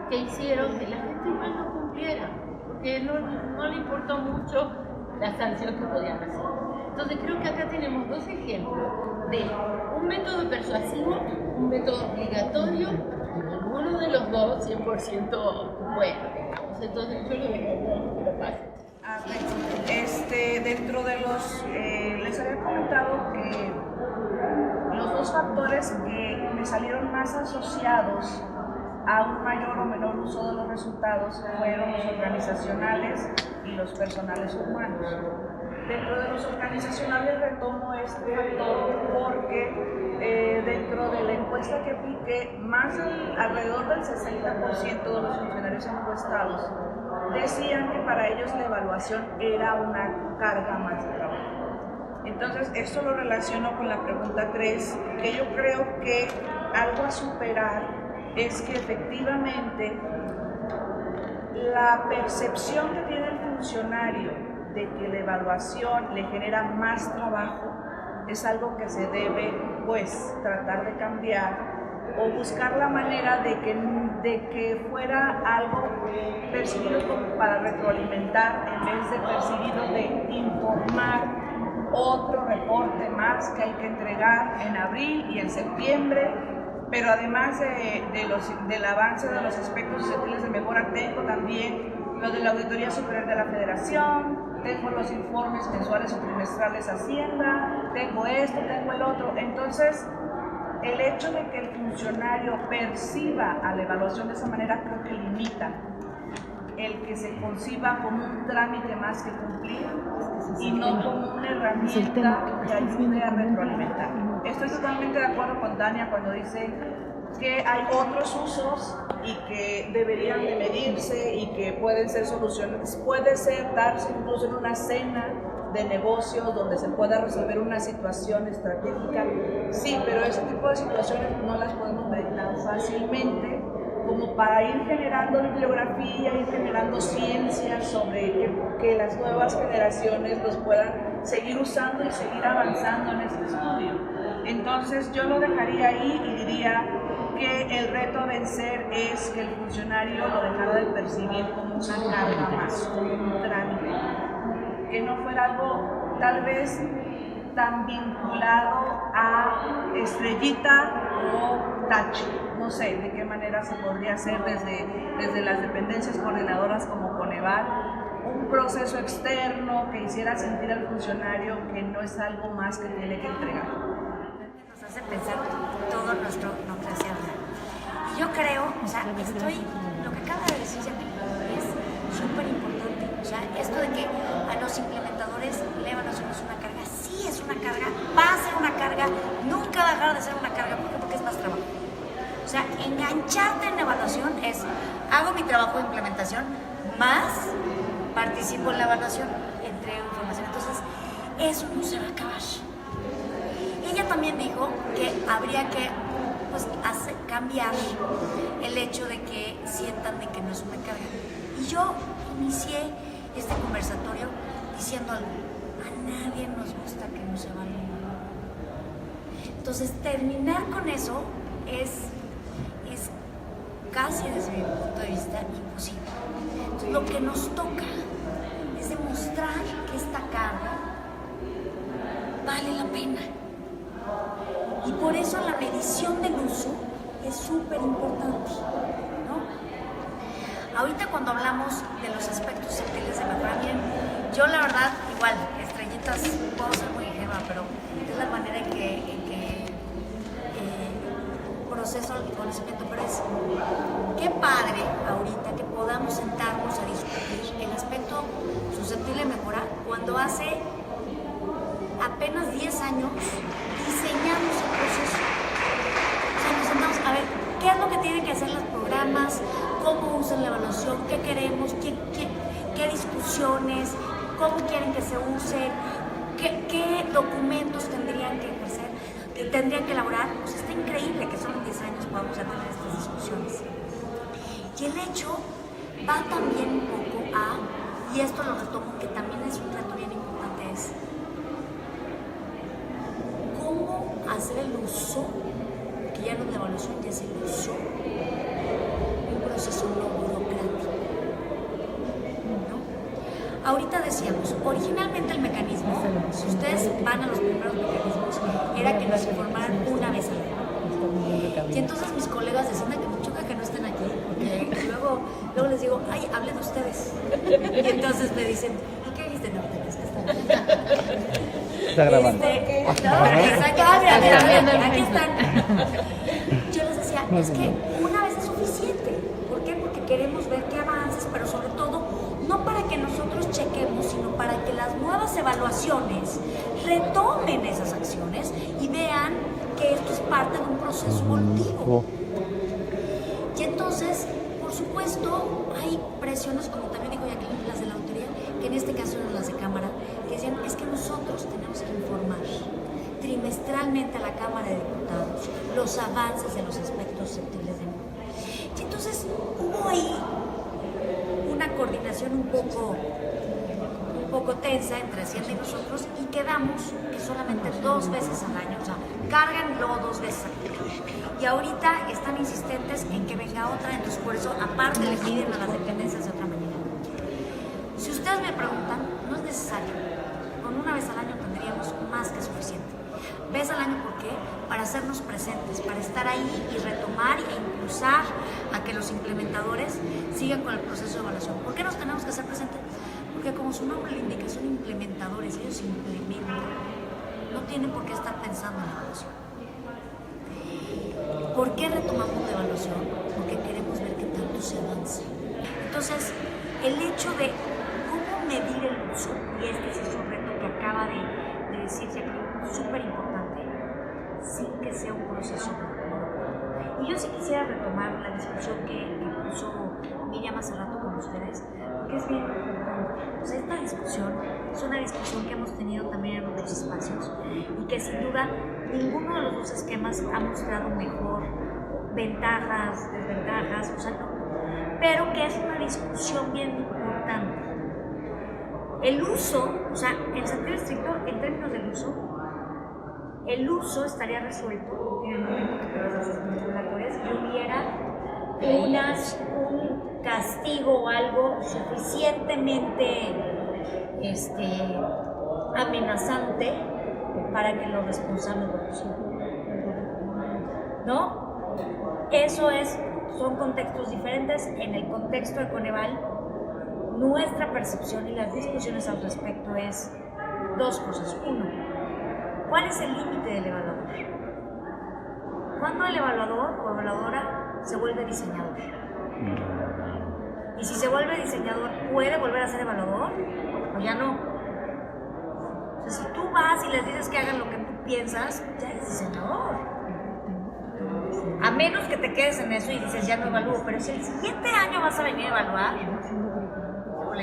que hicieron que la gente igual no cumpliera, porque no le importó mucho la sanción que podían hacer. Entonces creo que acá tenemos dos ejemplos de un método persuasivo, un método obligatorio, y ninguno de los dos 100% bueno, digamos. Entonces yo le dejaría que lo pasen. Dentro de los, les había comentado que los dos factores que me salieron más asociados a un mayor o menor uso de los resultados fueron los organizacionales y los personales humanos. Dentro de los organizacionales retomo este factor porque dentro de la encuesta que apliqué, alrededor del 60% de los funcionarios encuestados decían que para ellos la evaluación era una carga más de trabajo. Entonces, esto lo relaciono con la pregunta 3, que yo creo que algo a superar es que efectivamente la percepción que tiene el funcionario de que la evaluación le genera más trabajo es algo que se debe, pues, tratar de cambiar o buscar la manera de que fuera algo percibido como para retroalimentar en vez de percibido de informar otro reporte más que hay que entregar en abril y en septiembre. Pero además del avance de los aspectos susceptibles de mejora, tengo también lo de la Auditoría Superior de la Federación, tengo los informes mensuales o trimestrales Hacienda, tengo esto, tengo el otro. Entonces, el hecho de que el funcionario perciba a la evaluación de esa manera creo que limita el que se conciba como un trámite más que cumplir y no como una herramienta que ayude a retroalimentar. Estoy totalmente de acuerdo con Tania cuando dice que hay otros usos y que deberían de medirse y que pueden ser soluciones. Puede ser darse incluso en una cena de negocios donde se pueda resolver una situación estratégica. Sí, pero ese tipo de situaciones no las podemos medir tan fácilmente como para ir generando bibliografía, ir generando ciencia sobre que las nuevas generaciones los puedan seguir usando y seguir avanzando en este estudio. Entonces yo lo dejaría ahí y diría que el reto a vencer es que el funcionario lo dejara de percibir como una carga más, como un trámite, que no fuera algo tal vez tan vinculado a estrellita o tache. No sé de qué manera se podría hacer desde las dependencias coordinadoras como Coneval, un proceso externo que hiciera sentir al funcionario que no es algo más que tiene que entregar. Nos hace pensar todo nuestro democracia. Yo creo, o sea, lo que acaba de decir es súper importante. O sea, esto de que a los implementadores la evaluación es una carga, sí es una carga, va a ser una carga, nunca va a dejar de ser una carga. ¿Por qué? Porque es más trabajo. O sea, engancharte en la evaluación es, hago mi trabajo de implementación, más participo en la evaluación, entrego información. Entonces, eso no se va a acabar. Ella también dijo que habría que cambiar el hecho de que sientan de que no es una carga. Y yo inicié este conversatorio diciendo algo: a nadie nos gusta que nos evalúen. Entonces, terminar con eso es casi, desde mi punto de vista, imposible. Entonces, lo que nos toca es demostrar que esta carga vale la pena. Y por eso la medición del uso es súper importante, ¿no? Ahorita cuando hablamos de los aspectos sutiles de mejora, bien, yo la verdad, igual, estrellitas, puedo ser muy ingenua, pero es la manera en que proceso el conocimiento, pero es qué padre ahorita que podamos sentarnos a discutir el aspecto susceptible de mejora cuando hace apenas 10 años diseñamos el proceso. O sea, nos sentamos a ver qué es lo que tienen que hacer los programas, cómo usan la evaluación, qué queremos, qué discusiones, cómo quieren que se usen, qué documentos tendrían que ejercer, tendrían que elaborar. Pues está increíble que solo en 10 años podamos tener estas discusiones. Y el hecho va también un poco a, y esto lo retomo, que también es un reto bien importante, es cómo hacer el uso, que ya no es la evaluación, ya es el uso, un proceso no burocrático, ¿no? Ahorita decíamos, originalmente el mecanismo, si ustedes van a los primeros mecanismos, era que nos informaran una vez al año. Y entonces mis colegas decían que me choca que no estén aquí, porque luego les digo, ay, hablen de ustedes. Y entonces me dicen, ¿y qué dijiste? No, tienes que estar. Está grabando. Aquí están. Yo les decía, es que una vez es suficiente. ¿Por qué? Porque queremos ver qué avances, pero sobre todo, no para que nosotros chequemos, sino para que las nuevas evaluaciones retomen esas acciones y vean que esto es parte de un proceso evolutivo. Y entonces, por supuesto, hay presiones, como también dijo Jacqueline, las de la autoría, que en este caso eran las de Cámara, que decían, es que nosotros tenemos que informar trimestralmente a la Cámara de Diputados los avances de los aspectos susceptibles de mí. Y entonces hubo ahí una coordinación un poco tensa entre Hacienda y nosotros, y quedamos que solamente 2 veces al año, o sea, cargan luego 2 veces al año. Y ahorita están insistentes en que venga otra, entonces por eso aparte le piden a las dependencias de otra manera. Si ustedes me preguntan, no es necesario. Con una vez al año tendríamos más que suficiente. Vez al año, ¿por qué? Para hacernos presentes, para estar ahí y retomar e impulsar a que los implementadores sigan con el proceso de evaluación. ¿Por qué nos tenemos que hacer presentes? Porque como su nombre le indica, son implementadores, ellos implementan. No tienen por qué estar pensando en la evaluación. ¿Por qué retomamos la evaluación? Porque queremos ver qué tanto se avanza. Entonces, el hecho de cómo medir el uso, y este sí es un reto que acaba de decirse aquí, súper importante, sin que sea un proceso. Y yo sí quisiera retomar la discusión que puso Miriam hace rato con ustedes, porque es bien importante. O sea, esta discusión es una discusión que hemos tenido también en otros espacios y que sin duda ninguno de los dos esquemas ha mostrado mejor ventajas, desventajas, o sea, no, pero que es una discusión bien importante. El uso, o sea, en sentido estricto, en términos del uso, el uso estaría resuelto en el momento que las regulatorias hubiera un castigo o algo suficientemente amenazante para que los responsables lo resuelvan. ¿No? Eso son contextos diferentes. En el contexto de Coneval, nuestra percepción y las discusiones al respecto es 2 cosas. 1, ¿cuál es el límite del evaluador? ¿Cuándo el evaluador o evaluadora se vuelve diseñador? Y si se vuelve diseñador, ¿puede volver a ser evaluador? ¿O ya no? O sea, si tú vas y les dices que hagan lo que tú piensas, ya eres diseñador. A menos que te quedes en eso y dices, ya no evalúo. Pero si el siguiente año vas a venir a evaluar,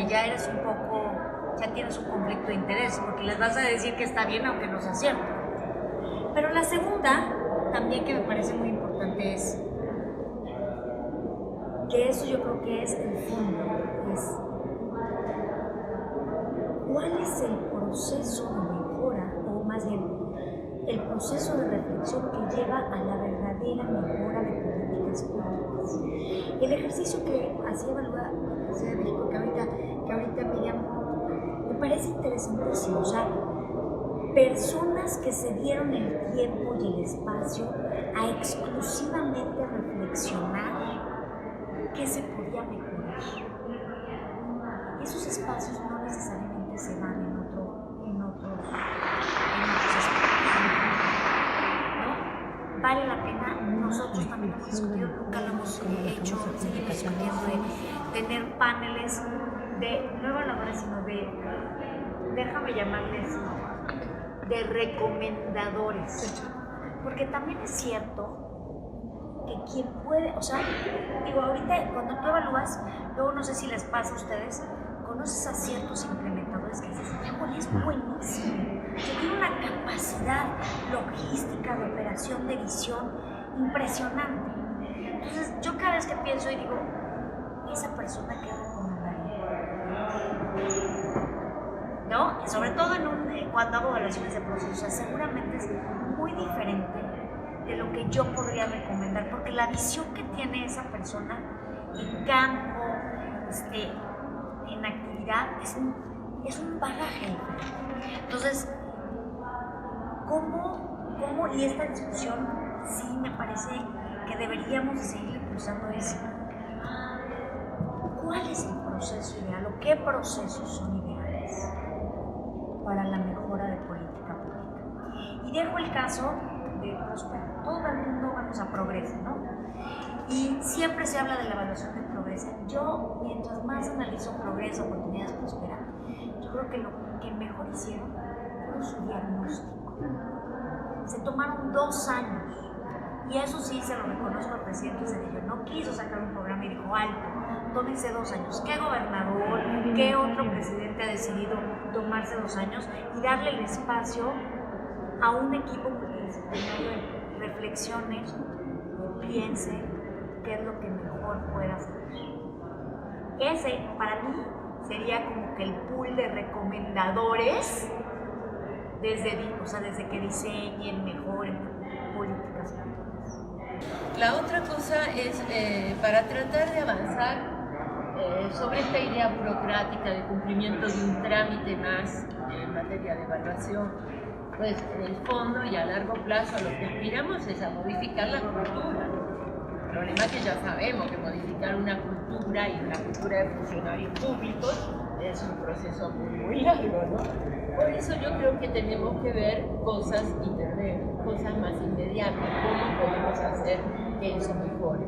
ya eres un poco, ya tienes un conflicto de interés, porque les vas a decir que está bien aunque no sea cierto. Pero la segunda, también que me parece muy importante, es que eso yo creo que es el fondo, es cuál es el proceso de mejora, o más bien el proceso de reflexión que lleva a la verdadera mejora de políticas públicas. El ejercicio que hacía Evalúa Ciudad de México, que ahorita Miriam, me parece interesantísimo. O sea, personas que se dieron el tiempo y el espacio a exclusivamente reflexionar qué se podía mejorar. Esos espacios no necesariamente se dan en otros espacios, ¿no? Vale la pena, nosotros también hemos discutido, nunca lo hemos hecho, seguimos discutiendo de tener paneles no evaluadores, sino déjame llamarles, de recomendadores. Porque también es cierto que quien puede, o sea, digo, ahorita cuando tú evalúas, luego no sé si les pasa a ustedes, conoces a ciertos implementadores que dices, es buenísimo, que tiene una capacidad logística de operación, de visión impresionante. Entonces, yo cada vez que pienso y digo, esa persona que recomendaría, ¿no? Y sobre todo cuando hago evaluaciones de procesos, o sea, seguramente es muy diferente de lo que yo podría recomendar, porque la visión que tiene esa persona en campo, en actividad, es un bagaje. Entonces, ¿cómo? Y esta discusión sí me parece que deberíamos de seguir impulsando eso. ¿Cuál es el proceso ideal o qué procesos son ideales para la mejora de política pública? Y dejo el caso de Prospera. Todo el mundo vamos a Progresa, ¿no? Y siempre se habla de la evaluación de Progresa. Yo, mientras más analizo Progresa, Oportunidades, Prospera, yo creo que lo que mejor hicieron fue su diagnóstico. Se tomaron 2 años. Y eso sí se lo reconozco al presidente Zedillo. No quiso sacar un programa y dijo, alto, tómense 2 años. ¿Qué gobernador, qué otro presidente ha decidido tomarse 2 años y darle el espacio a un equipo multidisciplinario de reflexiones y piense qué es lo que mejor puede hacer? Ese, para mí, sería como que el pool de recomendadores desde que diseñen, mejoren políticas públicas. La otra cosa es, para tratar de avanzar sobre esta idea burocrática de cumplimiento de un trámite más en materia de evaluación, pues en el fondo y a largo plazo lo que aspiramos es a modificar la cultura. El problema es que ya sabemos que modificar una cultura y una cultura de funcionarios públicos es un proceso muy largo, ¿no? Por eso yo creo que tenemos que ver cosas cosas más inmediatas, cómo podemos hacer que eso mejore.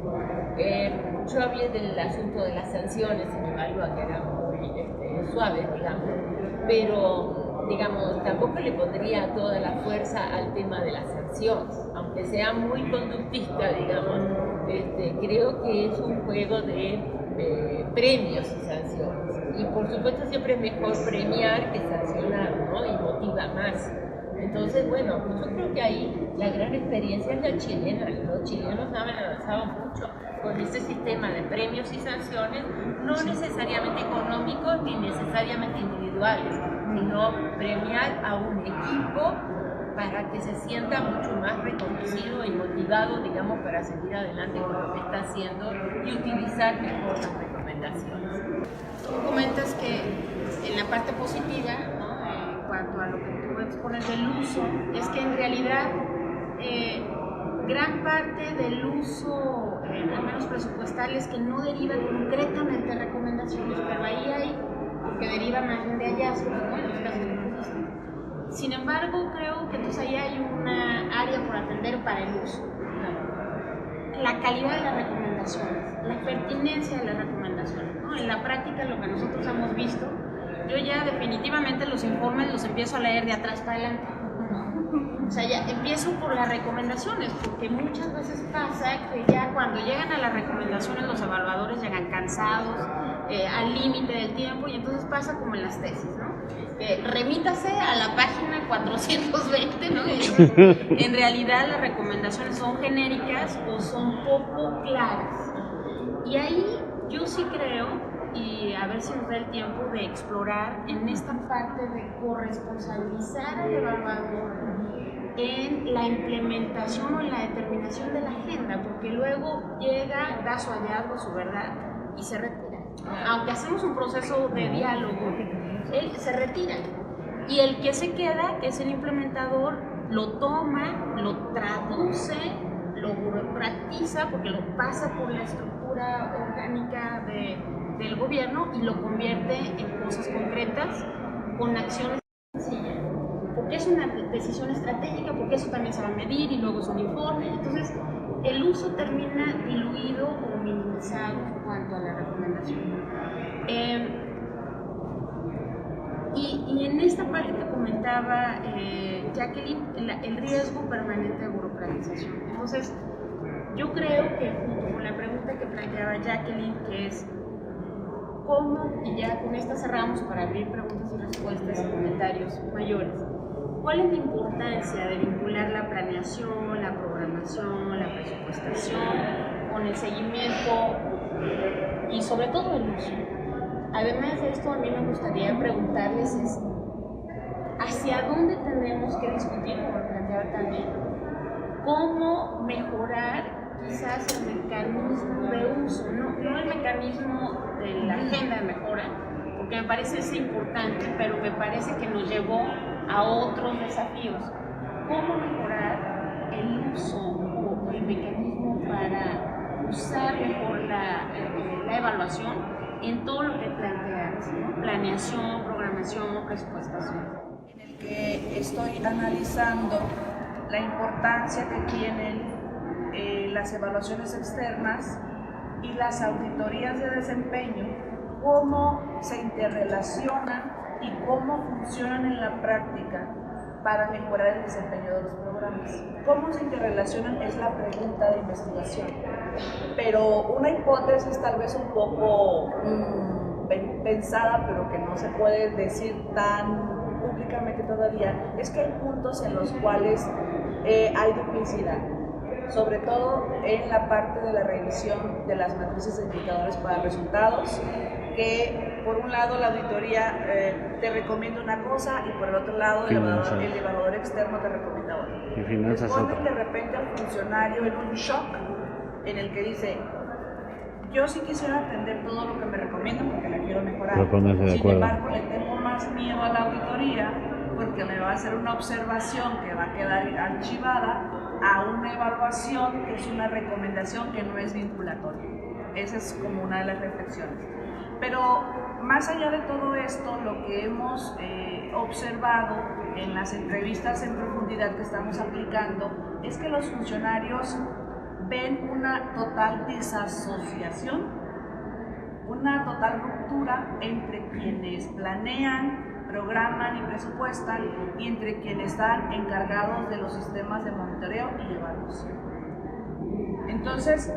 Yo hablé del asunto de las sanciones, se me evalúa que eran muy suaves, digamos, pero digamos, tampoco le pondría toda la fuerza al tema de las sanciones, aunque sea muy conductista, digamos, creo que es un juego de premios y sanciones. Y por supuesto siempre es mejor premiar que sancionar, ¿no? Y motiva más. Entonces, bueno, yo creo que ahí la gran experiencia es la chilena. Los chilenos han avanzado mucho con ese sistema de premios y sanciones, no necesariamente económicos ni necesariamente individuales, sino premiar a un equipo para que se sienta mucho más reconocido y motivado, digamos, para seguir adelante con lo que está haciendo y utilizar mejor las recomendaciones. Tú comentas que en la parte positiva, ¿no? En cuanto a lo que tú expones del uso, es que en realidad gran parte del uso, al menos presupuestal, es que no deriva concretamente de recomendaciones, pero ahí hay que deriva más bien de hallazgos, ¿no? En los casos que existen. Sin embargo, creo que entonces ahí hay una área por atender para el uso. La calidad de las recomendaciones, la pertinencia de las recomendaciones, ¿no? En la práctica, lo que nosotros hemos visto, yo ya definitivamente los informes los empiezo a leer de atrás para adelante. O sea, ya empiezo por las recomendaciones, porque muchas veces pasa que ya cuando llegan a las recomendaciones los evaluadores llegan cansados, al límite del tiempo, y entonces pasa como en las tesis, ¿no? Remítase a la página 420, ¿no? Y en realidad las recomendaciones son genéricas o son poco claras. Y ahí yo sí creo, y a ver si nos da el tiempo de explorar en esta parte de corresponsabilizar al evaluador en la implementación o en la determinación de la agenda, porque luego llega, da su hallazgo, su verdad y se retira. Aunque hacemos un proceso de diálogo, él se retira. Y el que se queda, que es el implementador, lo toma, lo traduce, lo burocratiza, porque lo pasa por la estructura orgánica del gobierno y lo convierte en cosas concretas con acciones sencillas. Porque es una decisión estratégica, porque eso también se va a medir y luego es un informe. Entonces, el uso termina diluido o minimizado en cuanto a la recomendación. Y en esta parte que comentaba Jacqueline, el riesgo permanente de burocratización. Entonces, yo creo que junto con la pregunta que planteaba Jacqueline, que es ¿cómo? Y ya con esta cerramos para abrir preguntas y respuestas y comentarios mayores. ¿Cuál es la importancia de vincular la planeación, la programación, la presupuestación con el seguimiento y sobre todo el uso? Además de esto, a mí me gustaría preguntarles ¿hacia dónde tenemos que discutir, como planteaba también, cómo mejorar quizás el mecanismo de uso, no el mecanismo de la agenda de mejora, porque me parece es importante, pero me parece que nos llevó a otros desafíos. ¿Cómo mejorar el uso o el mecanismo para usar mejor la evaluación en todo lo que planteas, ¿no? Planeación, programación, presupuestación? En el que estoy analizando la importancia que tienen las evaluaciones externas y las auditorías de desempeño, cómo se interrelacionan y cómo funcionan en la práctica para mejorar el desempeño de los programas. ¿Cómo se interrelacionan? Es la pregunta de investigación. Pero una hipótesis tal vez un poco pensada, pero que no se puede decir tan públicamente todavía, es que hay puntos en los cuales hay duplicidad, sobre todo en la parte de la revisión de las matrices de indicadores para resultados, que por un lado la auditoría te recomienda una cosa y por el otro lado el evaluador externo te recomienda otra. Y finanzas ponen de repente al funcionario en un shock en el que dice: yo sí quisiera atender todo lo que me recomiendan porque la quiero mejorar. Sin embargo, le tengo más miedo a la auditoría porque me va a hacer una observación que va a quedar archivada a una evaluación que es una recomendación que no es vinculatoria. Esa es como una de las reflexiones. Pero más allá de todo esto, lo que hemos observado en las entrevistas en profundidad que estamos aplicando es que los funcionarios ven una total desasociación, una total ruptura entre quienes planean, programan y presupuestan y entre quienes están encargados de los sistemas de monitoreo y evaluación. Entonces,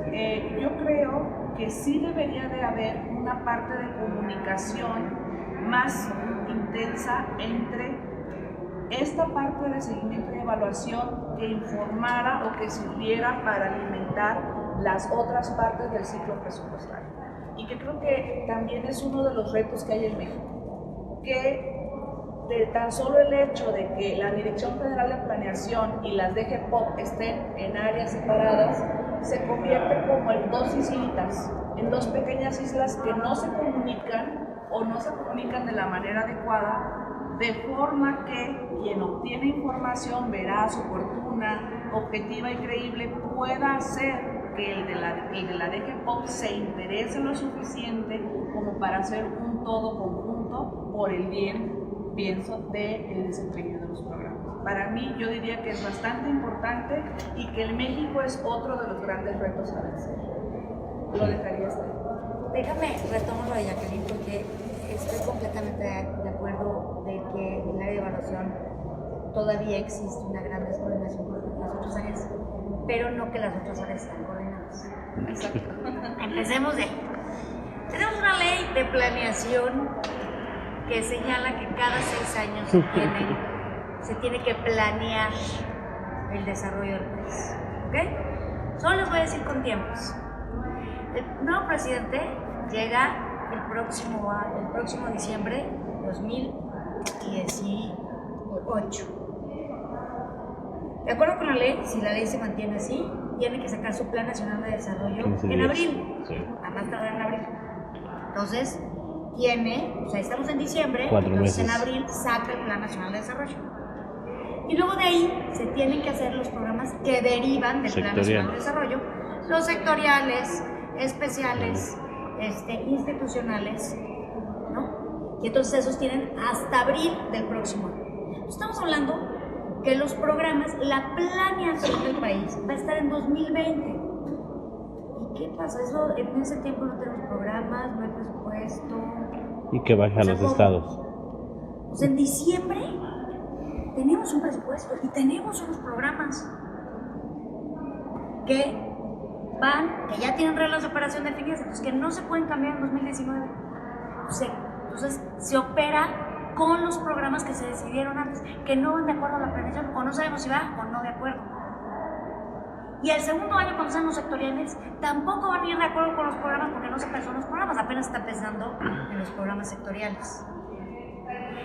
yo creo que sí debería de haber una parte de comunicación más intensa entre esta parte de seguimiento y evaluación que informara o que sirviera para alimentar las otras partes del ciclo presupuestario. Y que creo que también es uno de los retos que hay en México, que de tan solo el hecho de que la Dirección Federal de Planeación y las DGPOP estén en áreas separadas, se convierte como en dos islitas, en dos pequeñas islas que no se comunican o no se comunican de la manera adecuada, de forma que quien obtiene información veraz, oportuna, objetiva y creíble pueda hacer que el de la DGPOP se interese lo suficiente como para hacer un todo conjunto por el bien, pienso, del desempeño de los programas. Para mí, yo diría que es bastante importante y que en México es otro de los grandes retos a vencer. Lo dejaría hasta ahí. Déjame retomarlo de Jacqueline porque estoy completamente de acuerdo de que en el área de evaluación todavía existe una gran descoordinación con las otras áreas, pero no que las otras áreas están coordinadas. Exacto. Empecemos de ahí. Tenemos una ley de planeación que señala que cada 6 años se tiene que planear el desarrollo del país. ¿Ok? Solo les voy a decir con tiempos. El nuevo presidente llega el próximo diciembre de 2018. De acuerdo con la ley, si la ley se mantiene así, tiene que sacar su Plan Nacional de Desarrollo en abril, a más tardar en abril. Entonces, estamos en diciembre, entonces en abril saca el Plan Nacional de Desarrollo. Y luego de ahí se tienen que hacer los programas que derivan del Plan Nacional de Desarrollo, los sectoriales, especiales, institucionales, ¿no? Y entonces esos tienen hasta abril del próximo año. Estamos hablando que los programas, la planeación del país va a estar en 2020. ¿Y qué pasa? En ese tiempo no tenemos programas, no hay presupuesto. Y que baja a los estados. Pues en diciembre tenemos un presupuesto y tenemos unos programas que ya tienen reglas de operación definidas, entonces que no se pueden cambiar en 2019. Entonces se opera con los programas que se decidieron antes, que no van de acuerdo a la planeación, o no sabemos si va o no de acuerdo. Y el segundo año, cuando sean los sectoriales, tampoco van a ir de acuerdo con los programas, porque no se pensó en los programas, apenas está pensando en los programas sectoriales.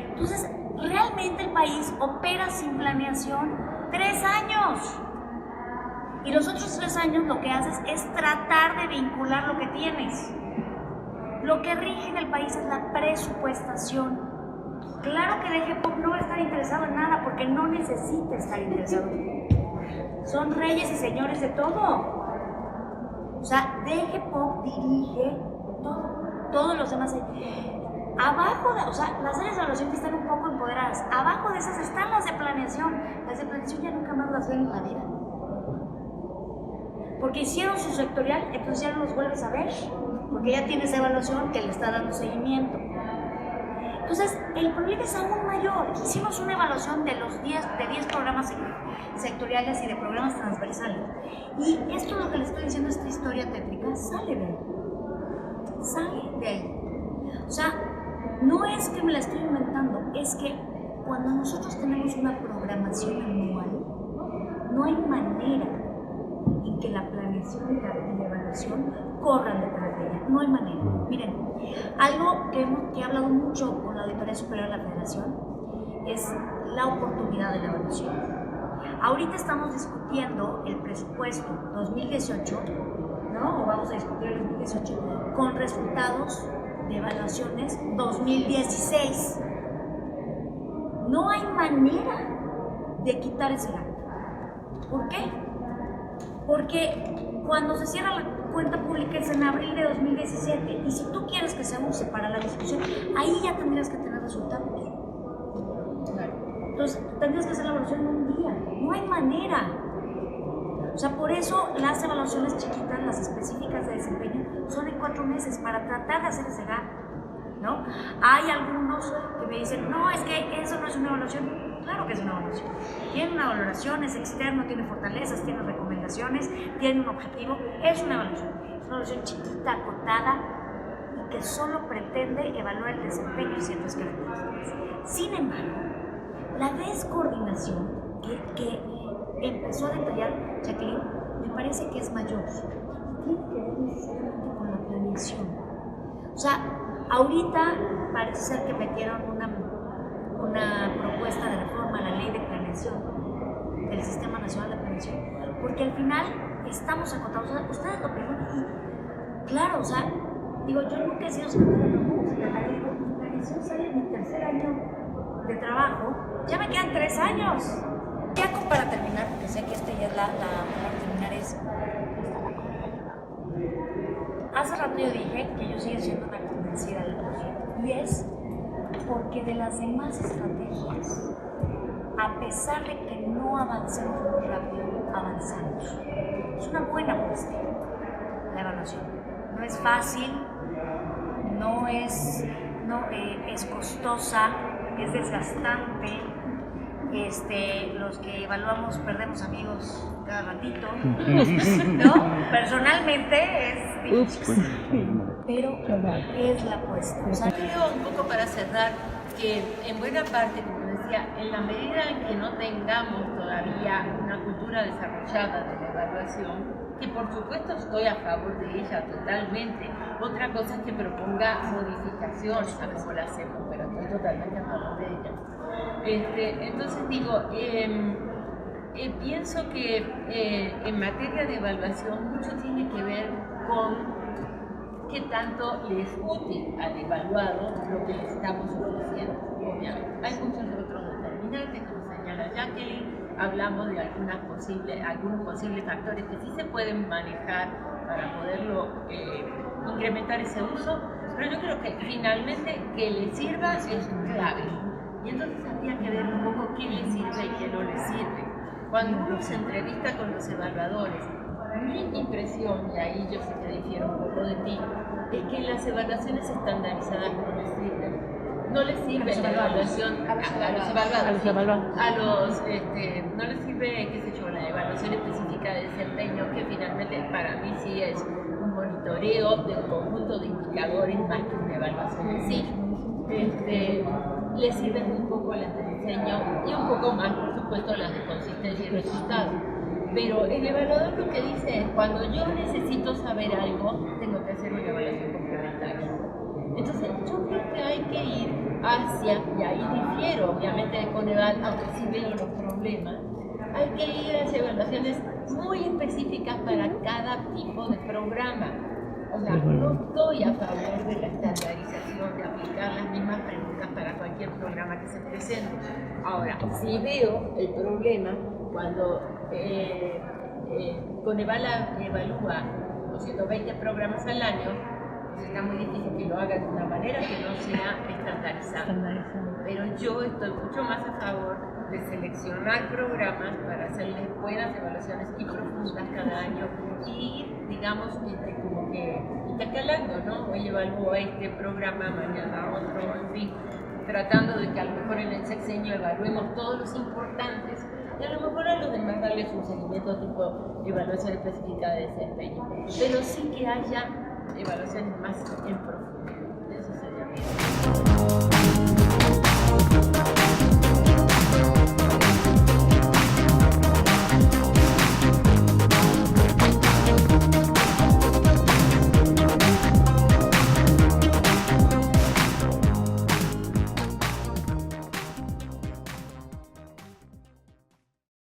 Entonces, realmente el país opera sin planeación 3 años. Y los otros 3 años lo que haces es tratar de vincular lo que tienes. Lo que rige en el país es la presupuestación. Claro que DGPOP no va a estar interesado en nada porque no necesita estar interesado. Son reyes y señores de todo. O sea, DGPOP dirige todo. Todos los demás. Abajo de, o sea, las áreas de evaluación que están un poco empoderadas. Abajo de esas están las de planeación. Las de planeación ya nunca más las ven en la vida. Porque hicieron su sectorial, entonces ya no los vuelves a ver, porque ya tienes evaluación que le está dando seguimiento. Entonces, el problema es aún mayor. Hicimos una evaluación de 10 programas sectoriales y de programas transversales. Y esto lo que les estoy diciendo, esta historia tétrica, sale de ahí. Sale de ahí. O sea, no es que me la estoy inventando, es que cuando nosotros tenemos una programación anual, no hay manera en que la planeación y la evaluación corran detrás de ella. No hay manera. Miren, algo que he hablado mucho con la Auditoría Superior de la Federación es la oportunidad de la evaluación. Ahorita estamos discutiendo el presupuesto 2018, ¿no? O vamos a discutir el 2018 con resultados de evaluaciones 2016. No hay manera de quitar ese gasto. ¿Por qué? Porque cuando se cierra la cuenta pública es en abril de 2017 y si tú quieres que se use para la discusión, ahí ya tendrías que tener resultados. Entonces tendrías que hacer la evaluación en un día. No hay manera. O sea, por eso las evaluaciones chiquitas, las específicas de desempeño, son en 4 meses para tratar de hacer ese gap, ¿no? Hay algunos que me dicen, no, es que eso no es una evaluación. Claro que es una evaluación. Tiene una valoración, es externo, tiene fortalezas, tiene recomendaciones, tiene un objetivo. Es una evaluación. Es una evaluación chiquita, acotada y que solo pretende evaluar el desempeño y ciertas características. Sin embargo, la descoordinación que empezó a detallar Jacqueline me parece que es mayor. Tiene que ver necesariamente con la planeación. O sea, ahorita parece ser que metieron una propuesta de reforma a la ley de planeación del Sistema Nacional de Planeación, porque al final estamos acotados. O sea, ustedes lo preguntan y claro, o sea, digo, yo nunca he sido secretaria de planeación, sale en mi 3er año de trabajo, ya me quedan 3 años. Ya para terminar, porque sé que esta ya es la para terminar es, hace rato yo dije que yo sigo siendo una convencida de la y es porque de las demás estrategias, a pesar de que no avancemos muy rápido, avanzamos. Es una buena apuesta la evaluación. No es fácil, no es costosa, es desgastante. Los que evaluamos perdemos amigos cada ratito, ¿no? Personalmente es difícil, pero es la apuesta. O sea, creo un poco para cerrar que en buena parte, como decía, en la medida en que no tengamos todavía una cultura desarrollada de la evaluación, que por supuesto estoy a favor de ella totalmente. Otra cosa es que proponga modificaciones a cómo la hacemos, pero estoy totalmente a favor de ella. Entonces digo, pienso que en materia de evaluación mucho tiene que ver con qué tanto le es útil al evaluado lo que le estamos ofreciendo, obviamente. Hay muchos otros determinantes, como señala Jacqueline, hablamos de algunos posibles factores que sí se pueden manejar para poderlo incrementar ese uso, pero yo creo que finalmente que le sirva es clave. Y entonces habría que ver un poco qué le sirve y qué no le sirve. Cuando uno se entrevista con los evaluadores, mi impresión, y ahí yo sé que difiero un poco de ti, es que las evaluaciones estandarizadas no les sirven. No les sirve la evaluación a los evaluados. No les sirve, qué sé yo, la evaluación específica de desempeño, que finalmente para mí sí es un monitoreo de un conjunto de indicadores más que una evaluación en sí. le sirven un poco las de diseño y un poco más, por supuesto, las de consistencia y resultado. Pero el evaluador lo que dice es, cuando yo necesito saber algo, tengo que hacer una evaluación complementaria. Entonces, yo creo que hay que ir hacia, y ahí difiero obviamente de Coneval, aunque sí veo los problemas, hay que ir hacia evaluaciones muy específicas para cada tipo de programa. O sea, no estoy a favor de la estandarización, de aplicar las mismas preguntas para cualquier programa que se presente. Ahora, sí veo el problema cuando Coneval evalúa 220 programas al año, pues está muy difícil que lo haga de una manera que no sea estandarizada. Pero yo estoy mucho más a favor de seleccionar programas para hacerles buenas evaluaciones y profundas cada año y, digamos, como que intercalando, ¿no? Hoy evalúo este programa, mañana otro, en fin, tratando de que a lo mejor en el sexenio evaluemos todos los importantes y a lo mejor a los demás darles un seguimiento tipo evaluación específica de desempeño, pero sí que haya evaluaciones más en profundidad.